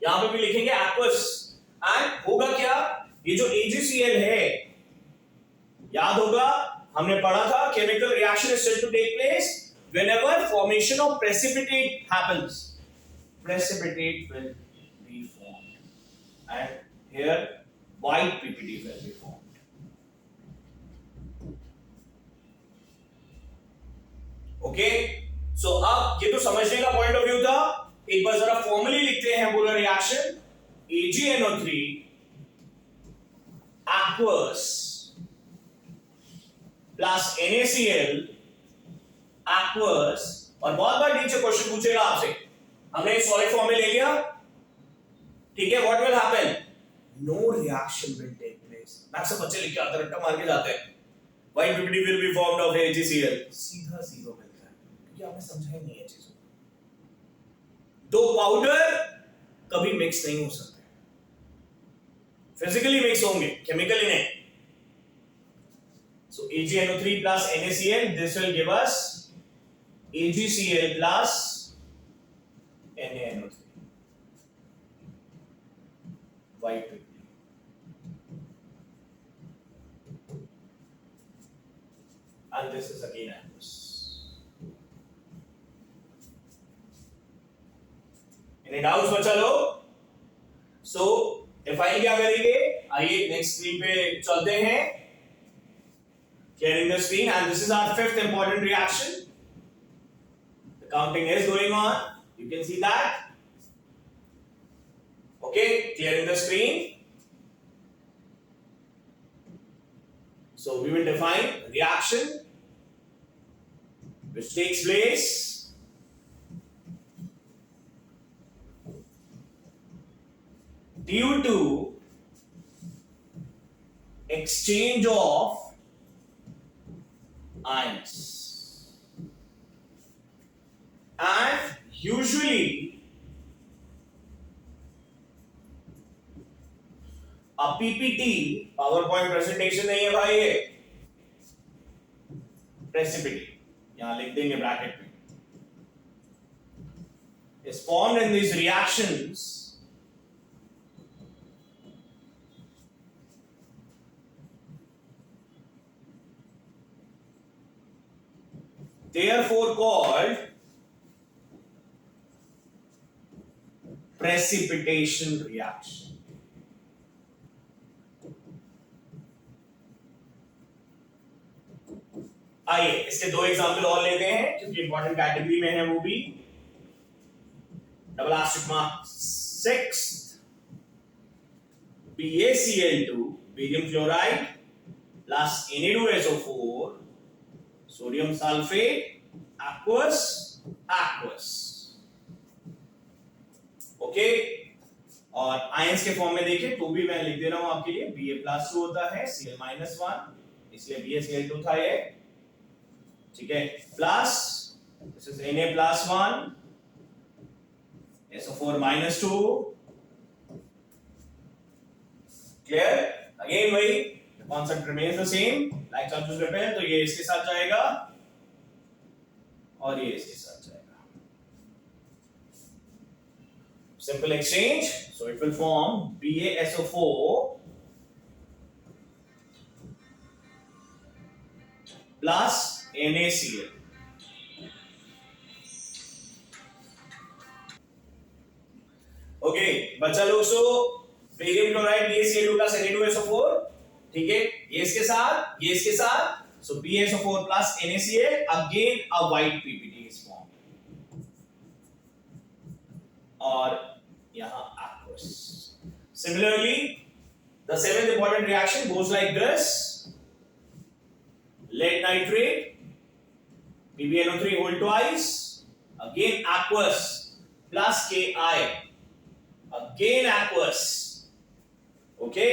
यहां पे भी लिखेंगे एक्वस, एंड होगा क्या, ये जो AgCl है, याद होगा हमने पढ़ा था chemical reaction is said to take place whenever formation of precipitate happens. Precipitate will be formed and here white PPT will be formed. Okay, so अब ये तो समझने का पॉइंट ऑफ व्यू था। एक बार जरा फॉर्मली लिखते हैं पूरा reaction. AgNO3 aqueous plus NaCl aqueous, और बहुत बार नीचे क्वेश्चन पूछेगा आपसे, हमने सॉलिड फॉर्म में ले लिया, ठीक है, what will happen, no reaction will take place. मैक्स सब बच्चे लिख के आते हैं, रट्टा मार के जाते हैं, white PPT will be formed of AgCl, सीधा जीरो मिलता है, क्योंकि आपने समझा ही नहीं है चीजों को। दो पाउडर कभी मिक्स नहीं हो सकते, फिजिकली मिक्स होंगे, केमिकली नहीं। So AgNO3 plus NaCl, this will give us AgCl plus NaNO3, white PPT. And this is again aqueous. Any doubts बच्चा लोग? So डिफाइन क्या करेंगे, आइए नेक्स्ट स्क्रीन पे चलते हैं। Clearing the screen, and this is our fifth important reaction. The counting is going on. You can see that. Okay, clearing the screen. So we will define reaction which takes place due to exchange of ions, and usually a PPT PowerPoint presentation नहीं है भाई, ये precipitate यहां लिख देंगे ब्रैकेट में, is formed in these reactions therefore called precipitation reaction. आइए इसके दो एग्जांपल और लेते हैं क्योंकि इंपॉर्टेंट कैटेगरी में है वो भी। Double asterisk mark 6 BaCl2 barium chloride plus Na2SO4 sodium sulphate aqueous aqueous। Okay, और आयंस के फॉर्म में देखें तो भी मैं लिख दे रहा हूं आपके लिए, Ba+2 होता है Cl-1, इसलिए BaCl2 था ये, ठीक है, plus this is Na+1 SO4-2, clear. Again वही concept remains the same, like substitute repair, तो ये इसके साथ जाएगा और ये इसके साथ जाएगा, simple exchange, so it will form BaSO4 plus NaCl। Okay बच्चा लोग, सो barium chloride BaCl2 plus Na2SO4, ठीक है, ये इसके साथ, so BaSO4 plus NaCl, again a white PPT is formed, और यहां aqueous। Similarly, the seventh important reaction goes like this: lead nitrate, PbNO3 whole twice again aqueous plus Ki, again aqueous. Okay,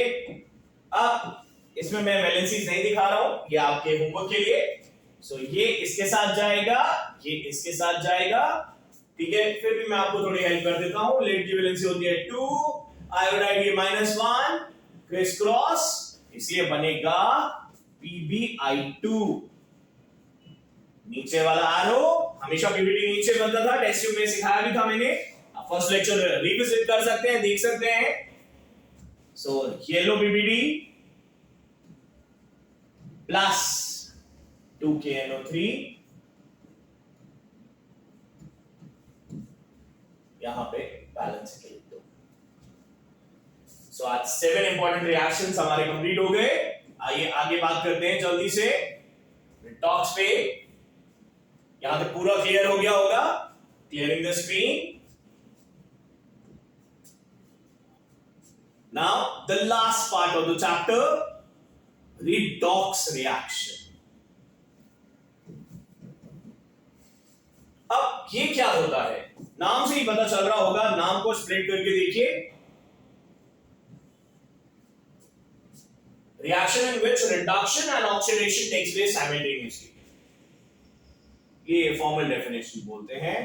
अब इसमें मैं वैलेंसीज नहीं दिखा रहा हूं, ये आपके होमवर्क के लिए. सो ये इसके साथ जाएगा, ये इसके साथ जाएगा. ठीक है, फिर भी मैं आपको थोड़ी हेल्प कर देता हूं. लेड की वैलेंसी होती है 2, आयोडाइड ये -1, क्रिस क्रॉस, इसलिए बनेगा PbI2. नीचे वाला आरो हमेशा पीबीटी नीचे बनता था, टेस्ट ट्यूब में सिखाया भी था मैंने. आप फर्स्ट लेक्चर रिविजिट कर सकते हैं, देख सकते हैं. So yellow PBD plus 2KNO3, यहां पे बैलेंस के लिए दो. सो आज 7 इंपॉर्टेंट रिएक्शंस हमारे कंप्लीट हो गए. आइए आगे बात करते हैं जल्दी से रिडॉक्स पे. यहां तक पूरा क्लियर हो गया होगा. Clearing the screen. Now the last part of the chapter, redox reaction. अब ये क्या होता है, नाम से ही पता चल रहा होगा. नाम को स्प्लिट करके देखिए. Reaction in which reduction and oxidation takes place simultaneously. ये फॉर्मल डेफिनेशन बोलते हैं.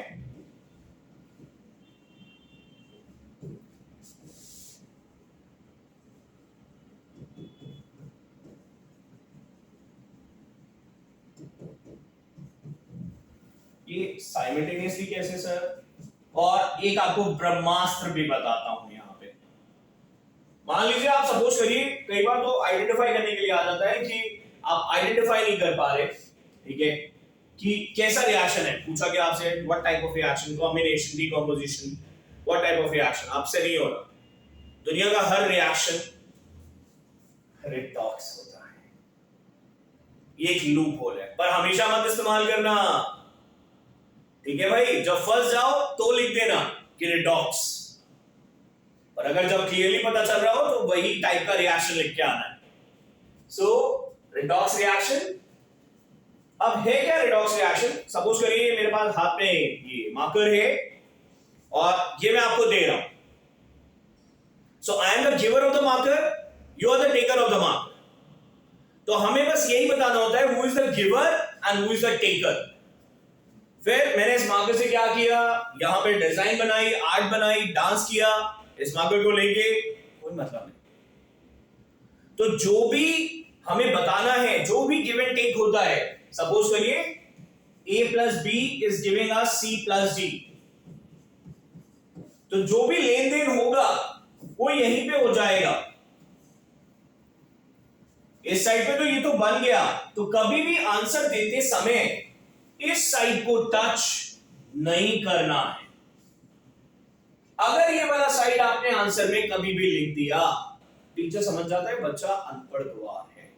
ये साइमल्टेनियसली कैसे सर? और एक आपको ब्रह्मास्त्र भी बताता हूं यहां पे. मान लीजिए आप सपोज करिए, कई बार तो आइडेंटिफाई करने के लिए आ जाता है कि आप आइडेंटिफाई नहीं कर पा रहे, ठीक है, कि कैसा रिएक्शन है. पूछा गया आपसे what type of reaction, combination, decomposition, what type of reaction. आपसे नहीं हो रहा. दुनिया का हर रिएक्शन रिडॉक्स होता है. ये एक लूप होल है, पर हमेशा मत इस्तेमाल करना. ठीक है भाई, जब फंस जाओ तो लिख देना कि रिडॉक्स, पर अगर जब क्लियरली पता चल रहा हो तो वही टाइप का रिएक्शन लिख के आना है. सो रिडॉक्स रिएक्शन. अब है क्या रिडॉक्स रिएक्शन? सपोज करिए मेरे पास हाथ में ये मार्कर है और ये मैं आपको दे रहा हूं. So I am the giver of the marker, you are the taker of the marker. तो हमें बस यही बताना होता है who is the giver and who is the taker. फिर मैंने इस मार्कर से क्या किया, यहां पे डिजाइन बनाई, आर्ट बनाई, डांस किया. इस मार्कर को लेके कोई मतलब नहीं. तो जो भी हमें बताना है, जो भी गिव एंड टेक होता है, सपोज करिए A plus B is giving us C plus D. तो जो भी लेन देन होगा वो यहीं पे हो जाएगा. इस साइड पे तो ये तो बन गया. तो कभी भी आंसर देते समय इस साइड को टच नहीं करना है. अगर ये वाला साइड आपने आंसर में कभी भी लिख दिया, टीचर समझ जाता है बच्चा अनपढ़ गवार है.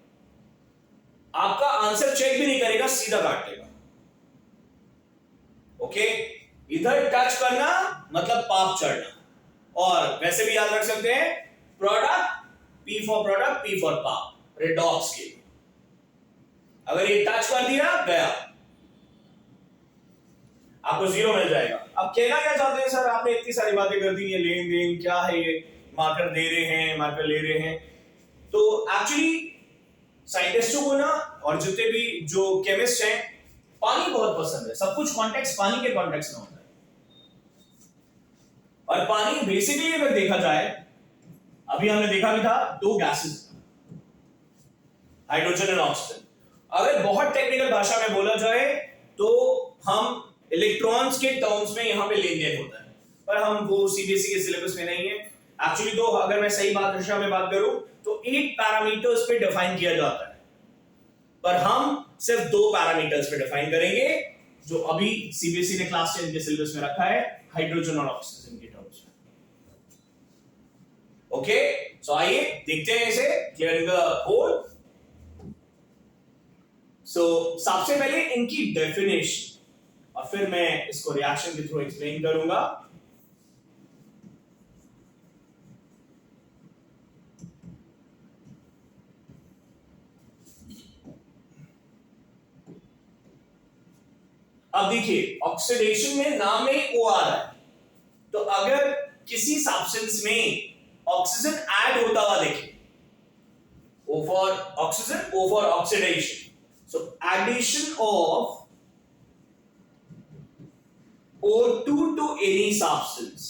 आपका आंसर चेक भी नहीं करेगा, सीधा काट देगा. ओके, इधर टच करना मतलब पाप चढ़ना. और वैसे भी याद रख सकते हैं product, P for product, P for पाप. रिडॉक्स के अगर ये टच कर दिया, गया, आपको 0 मिल जाएगा. अब कहना क्या चाहते हैं सर, आपने इतनी सारी बातें कर दी, ये लेन देन क्या है, ये मार्कर दे रहे हैं, मार्कर ले रहे हैं. तो एक्चुअली साइंटिस्टों को ना, और जितने भी जो केमिस्ट हैं, पानी बहुत पसंद है. सब कुछ कॉन्टेक्स्ट पानी के कॉन्टेक्स्ट में होता है. और पानी बेसिकली अगर देखा जाए, अभी हमने देखा भी था, 2 गैसेस, हाइड्रोजन और ऑक्सीजन. अगर बहुत टेक्निकल भाषा में बोला जाए तो हम इलेक्ट्रॉन्स के टर्म्स में यहां पे लेन देन होता है, पर हम वो सीबीएसई के सिलेबस में नहीं है. एक्चुअली तो अगर मैं सही बात भाषा में बात करूं तो 8 पैरामीटर्स पे डिफाइन किया जाता है, पर हम सिर्फ 2 पैरामीटर्स पे डिफाइन करेंगे जो अभी सीबीएसई ने क्लास 10 के सिलेबस में रखा है, हाइड्रोजन और ऑक्सीजन के टर्म्स में. ओके, सो आइए देखते हैं इसे. Clearing the whole. सो सबसे पहले इनकी डेफिनेशन, और फिर मैं इसको रिएक्शन के थ्रू एक्सप्लेन करूंगा. अब अब देखिए ऑक्सीडेशन में नाम में ओ आ रहा है, तो अगर किसी सब्सटेंस में ऑक्सीजन ऐड होता हुआ देखिए, O for oxygen, O for oxidation. So addition of O2 to any substance.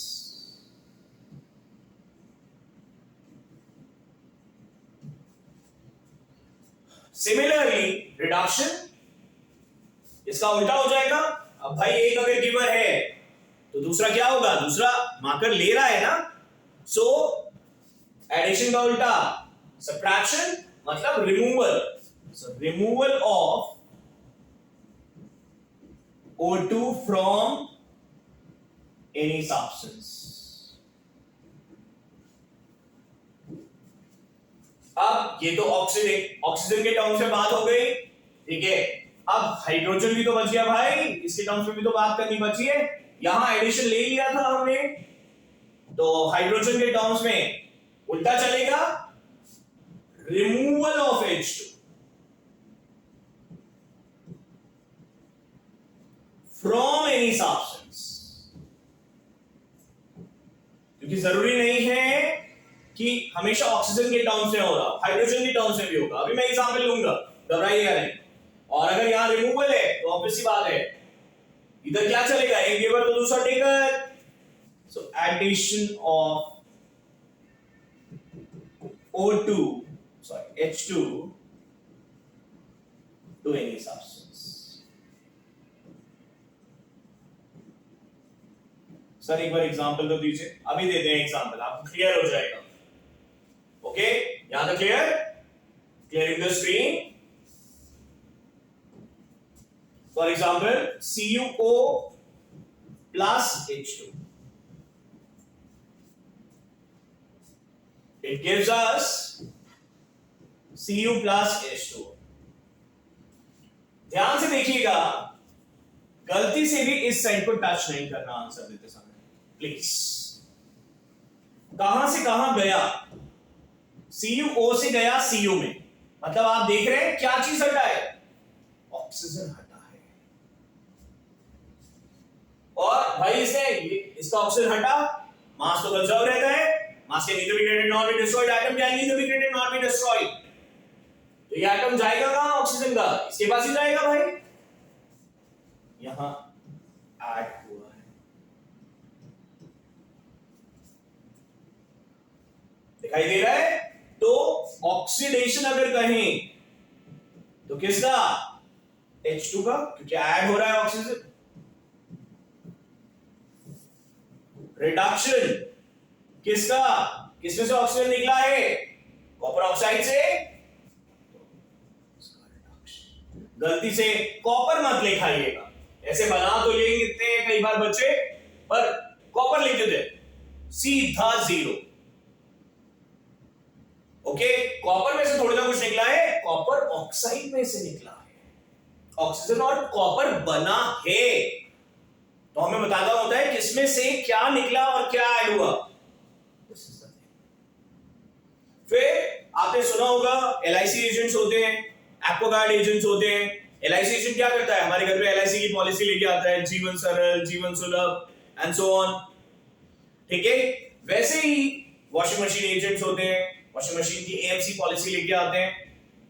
Similarly, reduction इसका उल्टा हो जाएगा। अब भाई एक अगर गिवर है तो दूसरा क्या होगा, दूसरा मार्कर ले रहा है ना, सो एडिशन का उल्टा सब्ट्रैक्शन मतलब removal, so removal of O2 from any substance। अब ये तो ऑक्सीजन के टर्म्स में बात हो गई, ठीक है। अब हाइड्रोजन भी तो बच गया भाई, इसके टर्म्स में भी तो बात करनी बची है। यहां एडिशन ले लिया था हमने, तो हाइड्रोजन के टर्म्स में उल्टा चलेगा, removal of H2 from any substance. क्योंकि जरूरी नहीं है कि हमेशा ऑक्सीजन के टर्म्स में हो रहा, हाइड्रोजन के टर्म्स में भी होगा। अभी मैं एग्जांपल लूंगा, घबराइएगा नहीं। और अगर यहां रिमूवल है तो ऑब्वियस सी बात है, इधर क्या चलेगा, एक गिवर तो दूसरा taker. So addition of H2 to any substance। Sir एक बार एग्जांपल तो दीजिए, अभी देते हैं एग्जांपल, आपको क्लियर हो जाएगा। ओके, यहां तक clear, clearing the screen. For example CuO plus H2, it gives us Cu plus H2। ध्यान से देखिएगा, गलती से भी इस साइड को टच नहीं करना आंसर देते समय, प्लीज। कहां से कहां गया, CuO से गया Cu में, मतलब आप देख रहे हैं क्या चीज हटा है, ऑक्सीजन हटा है। और भाई इसका ऑक्सीजन हटा, मास तो कंजर्व रहता है, मास can neither be created nor be destroyed, atom can neither be created nor be destroyed. तो ये एटम जाएगा कहां, ऑक्सीजन का इसके पास ही जाएगा भाई, यहां ऐड हुआ है, दिखाई दे रहा है। तो ऑक्सीडेशन अगर कहें तो किसका, H2 का, क्योंकि ऐड हो रहा है ऑक्सीजन। रिडक्शन किसका, किसमें से ऑक्सीजन निकला है, कॉपर ऑक्साइड से। गलती से कॉपर मत लिखाइएगा, ऐसे बना तो लेंगे कई बार बच्चे, पर कॉपर लिख देते सीधा 0। ओके, कॉपर में से थोड़ा ना कुछ निकला है, कॉपर ऑक्साइड में से निकला है, ऑक्सीजन और कॉपर बना है, तो हमें बताना होता है किसमें से क्या निकला और क्या ऐड हुआ। फिर आपने सुना होगा LIC एजेंट्स होते हैं, एक्वागार्ड एजेंट्स होते हैं। LIC एजेंट क्या करता है, हमारे घर पे LIC की पॉलिसी लेके आता है, जीवन सरल, जीवन सुलभ एंड सो ऑन, ठीक है। वैसे ही वॉशिंग मशीन एजेंट्स होते हैं, वॉशिंग मशीन की AMC पॉलिसी लेके आते हैं।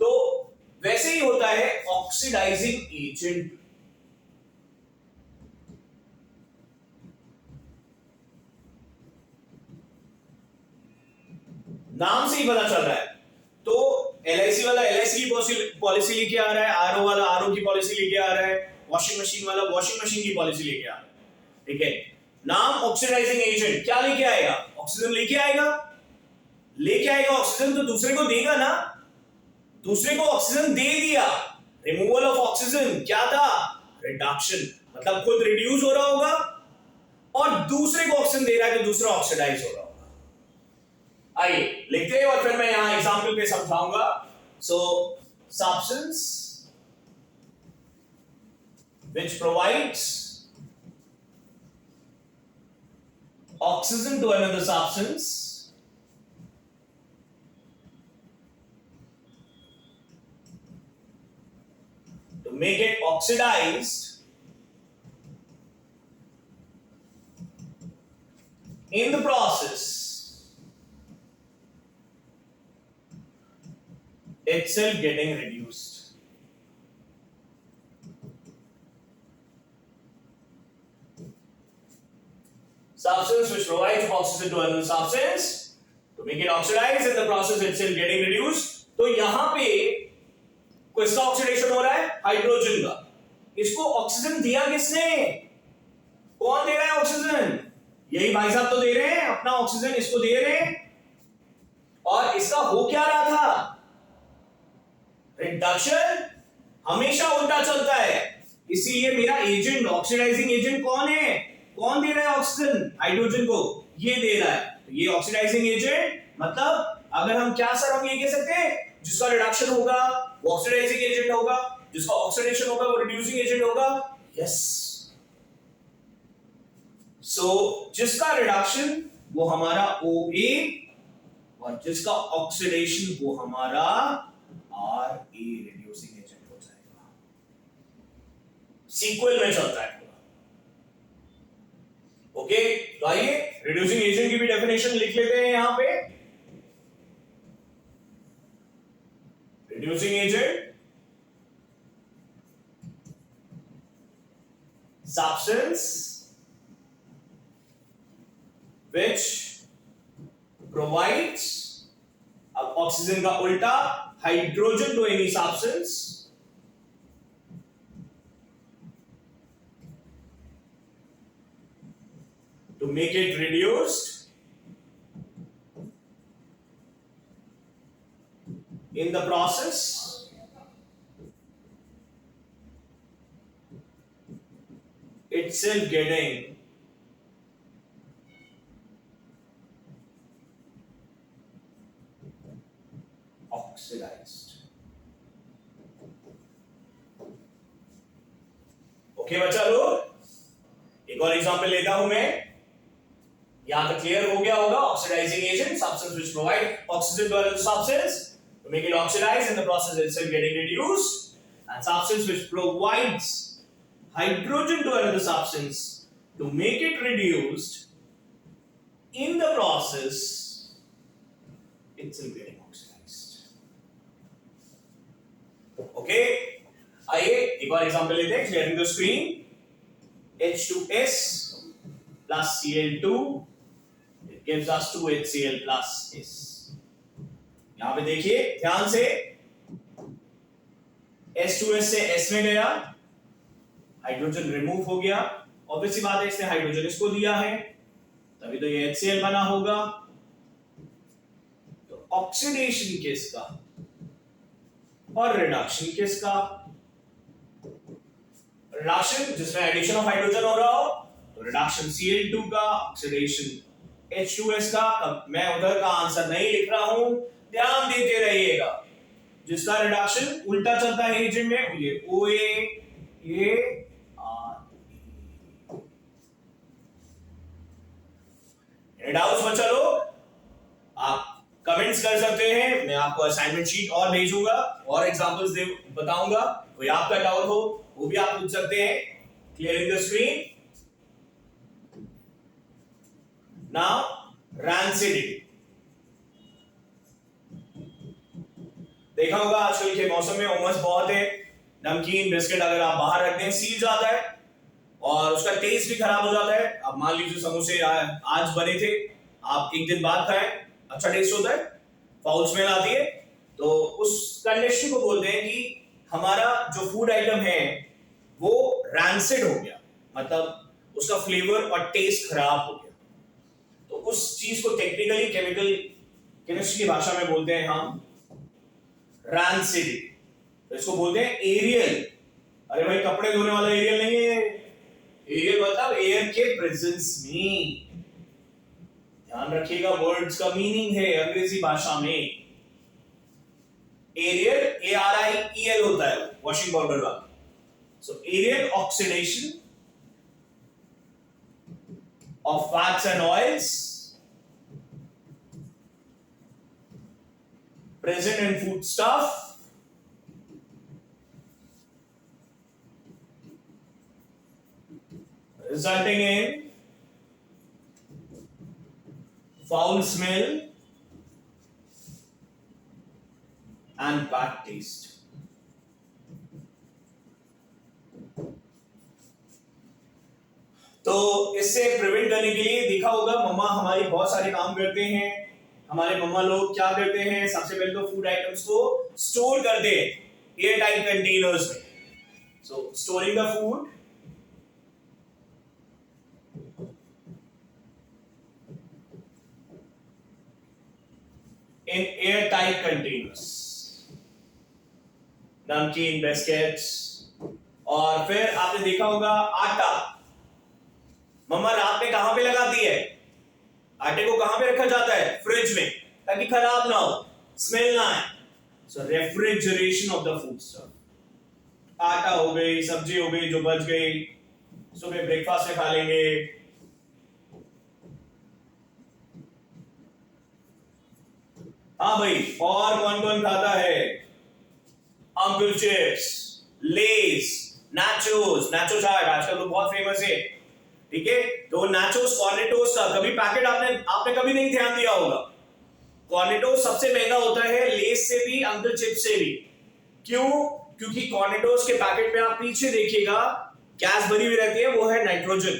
तो वैसे ही होता है ऑक्सीडाइजिंग एजेंट। नाम से ही पता चल रहा है। तो LIC वाला LIC की पॉलिसी लेके आ रहा है, RO वाला RO की पॉलिसी लेके आ रहा है, वॉशिंग मशीन वाला वॉशिंग मशीन की पॉलिसी लेके आ रहा है, ठीक है। नाम ऑक्सीडाइजिंग एजेंट क्या लेके आएगा, ऑक्सीजन लेके आएगा, लेके आएगा ऑक्सीजन, तो दूसरे को देगा ना, दूसरे को ऑक्सीजन दे दिया, रिमूवल ऑफ ऑक्सीजन क्या था, रिडक्शन, मतलब खुद रिड्यूस हो रहा होगा और दूसरे को ऑक्सीजन दे रहा है तो दूसरा ऑक्सीडाइज हो रहा होगा। आइए लिखते हैं और फिर मैं यहां एग्जांपल पे समझाऊंगा। सो substance which provides oxygen to another substance to make it oxidized in the process itself getting reduced. Substance which provides oxygen to another substance to make it oxidize in the process itself getting reduced. तो यहां पे किसका ऑक्सीडेशन हो रहा है? हाइड्रोजन का. इसको ऑक्सीजन दिया किसने? कौन दे रहा है ऑक्सीजन? यही भाई साहब तो दे रहे हैं अपना ऑक्सीजन, इसको दे रहे हैं. और इसका हो क्या रहा था? रिडक्शन हमेशा उल्टा चलता है. इसीलिए मेरा एजेंट, ऑक्सीडाइजिंग एजेंट कौन है? कौन दे रहा है ऑक्सीजन? हाइड्रोजन को ये दे रहा है. तो ये ऑक्सीडाइजिंग एजेंट, मतलब अगर हम क्या सर हम ये कह सकते हैं, जिसका रिडक्शन होगा वो ऑक्सीडाइजिंग एजेंट होगा, जिसका ऑक्सीडेशन होगा वो रिड्यूसिंग एजेंट होगा. यस. सो जिसका रिडक्शन वो हमारा OA और जिसका ऑक्सीडेशन वो हमारा RA रिड्यूसिंग एजेंट हो जाएगा. सीक्वल में चलता है. ओके, तो आइए रिड्यूसिंग एजेंट की भी डेफिनेशन लिख लेते हैं यहां पे. Reducing agent, substance which provides, अब ऑक्सीजन का उल्टा, hydrogen to any substance to make it reduced in the process itself getting oxidized. Okay बच्चा लोग, एक और एग्जांपल लेता हूं मैं. यहां तक क्लियर हो गया होगा. Oxidising agent, substance which provide oxygen to another substance to make it oxidize in the process itself getting reduced, and substance which provides hydrogen to another substance to make it reduced in the process itself getting oxidized. Okay, आइए एक और एग्जांपल लेते हैं. Clearing the screen. H2S plus Cl2 it gives us 2HCl plus S. यहां पे देखिए ध्यान से, H2S से S में गया, हाइड्रोजन रिमूव हो गया. ऑब्वियसली बात है, इसने हाइड्रोजन इसको दिया है तभी तो ये HCl बना होगा. तो ऑक्सीडेशन किसका और रिडक्शन किसका? रिडक्शन जिसमें एडिशन ऑफ हाइड्रोजन हो रहा हो तो रिडक्शन Cl2 का, ऑक्सीडेशन H2S का. मैं उधर का आंसर नहीं लिख रहा हूं, ध्यान देते रहिएगा. जिसका रिडक्शन उल्टा चलता है एजेंट में, ये OA, ये RA. डाउट्स बच्चा लोग आप कमेंट्स कर सकते हैं. मैं आपको असाइनमेंट शीट और भेजूंगा और एग्जांपल्स दे बताऊंगा. कोई आपका डाउट हो वो भी आप पूछ सकते हैं. Clearing the screen. Now rancidity. देखा होगा आजकल के मौसम में उमस बहुत है. नमकीन बिस्किट अगर आप बाहर रखते हैं सील जाता है और उसका टेस्ट भी खराब हो जाता है. अब मान लीजिए समोसे आज बने थे, आप एक दिन बाद खाएं, अच्छा टेस्ट होता है, फाउल स्मेल आती है. तो उस कंडीशन को बोलते हैं कि हमारा जो फूड आइटम है वो रैंसिड हो गया, मतलब उसका फ्लेवर और टेस्ट खराब हो गया. तो उस चीज को टेक्निकली केमिस्ट्री की भाषा में बोलते हैं हम रैंसिडिटी. तो इसको बोलते हैं एरियल. अरे भाई कपड़े धोने वाला एरियल नहीं है. एरियल मतलब एयर के प्रेजेंस में. ध्यान रखिएगा, वर्ड्स का मीनिंग है अंग्रेजी भाषा में. एरियल ARIEL होता है वॉशिंग पाउडर वाला. So aerial oxidation of fats and oils present in foodstuff resulting in foul smell and bad taste. तो इससे प्रिवेंट करने के लिए देखा होगा मम्मा हमारी बहुत सारे काम करते हैं। हमारे मम्मा लोग क्या करते हैं, सबसे पहले तो फूड आइटम्स को स्टोर करते हैं एयर टाइट कंटेनर्स में। So storing the food in airtight containers, नमकीन, बिस्किट्स। और फिर आपने देखा होगा आटा, मम्मा रात में कहां पे लगाती है, आटे को कहां पे रखा जाता है, फ्रिज में, ताकि खराब ना हो, स्मेल ना आए। So refrigeration of the foodstuff. आटा हो गई, सब्जी हो गई जो बच गई, सुबह ब्रेकफास्ट में खा लेंगे। हाँ भाई, और कौन कौन खाता है, अंकल चिप्स, लेस, नाचोस, नाचो चाट आजकल तो बहुत फेमस है, ठीक है। तो नाचोस कॉर्नेटोस का कभी पैकेट आपने कभी नहीं ध्यान दिया होगा। कॉर्नेटोस सबसे महंगा होता है लेस से भी, अंकल चिप्स से भी। क्यों? क्योंकि कॉर्नेटोस के पैकेट में आप पीछे देखिएगा गैस भरी हुई रहती है, वो है नाइट्रोजन,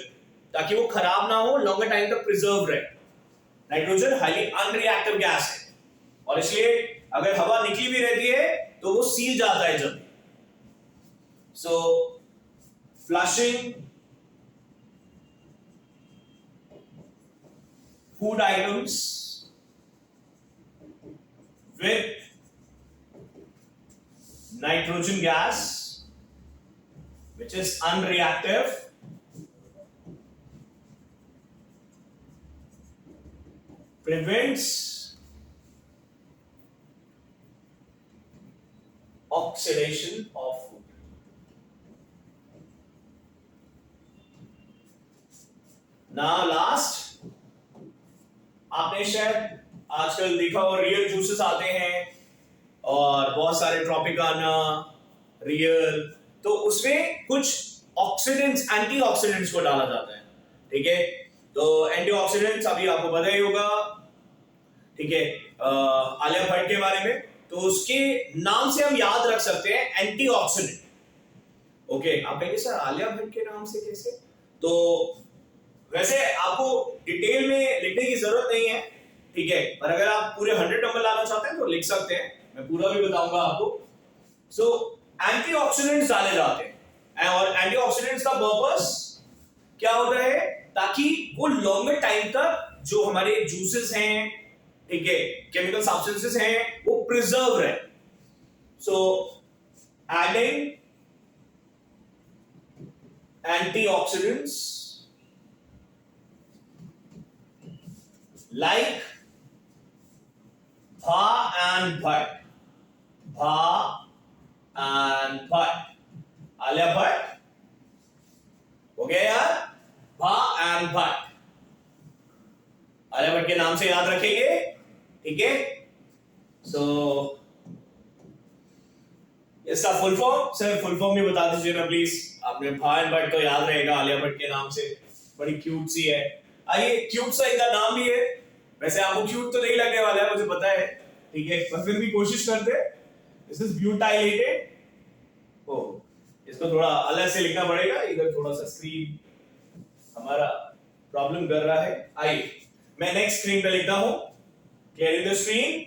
ताकि वो खराब ना हो, लॉन्गर टाइम तक प्रिजर्व रहे। नाइट्रोजन हाईली अनरिएक्टिव गैस है, और इसलिए अगर हवा निकली भी रहती है तो वो सील जाता है जल्दी। सो flushing food items with nitrogen gas which is unreactive prevents oxidation of food. Now last, आपने शायद आजकल देखा हो रियल जूसेस आते हैं और बहुत सारे ट्रॉपिकाना, रियल, तो उसमें कुछ ऑक्सीडेंट्स, एंटीऑक्सीडेंट्स को डाला जाता है, ठीक है। तो एंटीऑक्सीडेंट्स अभी आपको पता ही होगा, ठीक है। आलिया भट्ट के बारे में, तो उसके नाम से हम याद रख सकते हैं एंटीऑक्सीडेंट। ओके, आप कहेंगे सर आलिया भट्ट के नाम से कैसे? तो वैसे आपको डिटेल में लिखने की जरूरत नहीं है, ठीक है, पर अगर आप पूरे 100 नंबर लाना चाहते हैं तो लिख सकते हैं, मैं पूरा भी बताऊंगा आपको। सो एंटीऑक्सीडेंट्स डाले जाते हैं, और एंटीऑक्सीडेंट्स का पर्पस क्या होता है, ताकि वो लॉन्गर टाइम तक जो हमारे जूसेस हैं, ठीक है, केमिकल सब्सटेंसेस हैं, वो प्रिजर्व रहे। So adding antioxidants like Bha and Bhatt, Bha and Bhatt, Alia Bhatt हो गया यार, Bha and Bhatt, Alia Bhatt के नाम से याद रखेंगे, ठीक है। सो इसका full form, sir full form भी बता दीजिए ना प्लीज। आपने भा एंड भट्ट तो याद रहेगा, आलिया भट्ट के नाम से, बड़ी क्यूट सी है। आइए, क्यूट सा इनका नाम भी है, वैसे आपको क्यूट तो नहीं लगने वाला है मुझे पता है, ठीक है, पर फिर भी कोशिश करते हैं। This is butylated. ओ, इसको थोड़ा अलग से लिखना पड़ेगा, इधर थोड़ा सा स्क्रीन हमारा प्रॉब्लम कर रहा है। आइए मैं नेक्स्ट स्क्रीन पे लिखता हूं, क्लियर द स्क्रीन,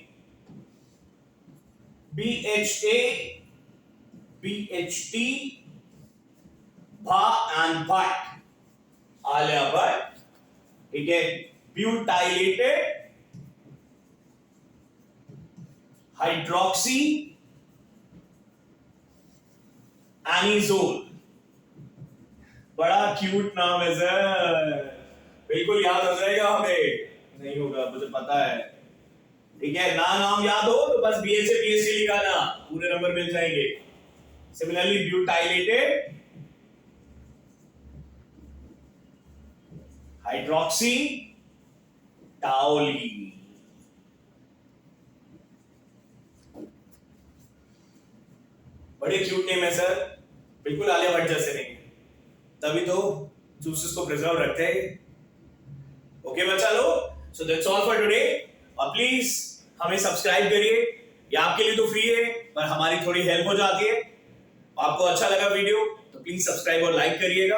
BHT भा एंड भट्ट, आलिया भट्ट, ठीक है, ब्यूटाइलेटेड हाइड्रोक्सी एनिजोल। बड़ा क्यूट नाम है सर, बिल्कुल याद हो जाएगा हमें, नहीं होगा मुझे पता है, ठीक है। ना नाम याद हो तो बस BHA BSc लिखा ना, पूरे नंबर मिल जाएंगे। सिमिलरली ब्यूटाइलेटेड हाइड्रोक्सी टाओलीन, बड़े क्यूट नेम है सर, बिल्कुल आलिया भट्ट जैसे नहीं, तभी तो जूसेस को प्रिजर्व रखते हैं। ओके बच्चा लोग, so that's all for today. और प्लीज हमें सब्सक्राइब करिए, ये आपके लिए तो फ्री है पर हमारी थोड़ी हेल्प हो जाती है। आपको अच्छा लगा वीडियो तो प्लीज सब्सक्राइब और लाइक करिएगा,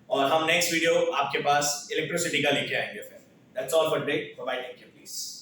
और हम नेक्स्ट वीडियो आपके पास इलेक्ट्रिसिटी का लेके आएंगे फिर। That's all for today, bye bye, take care please.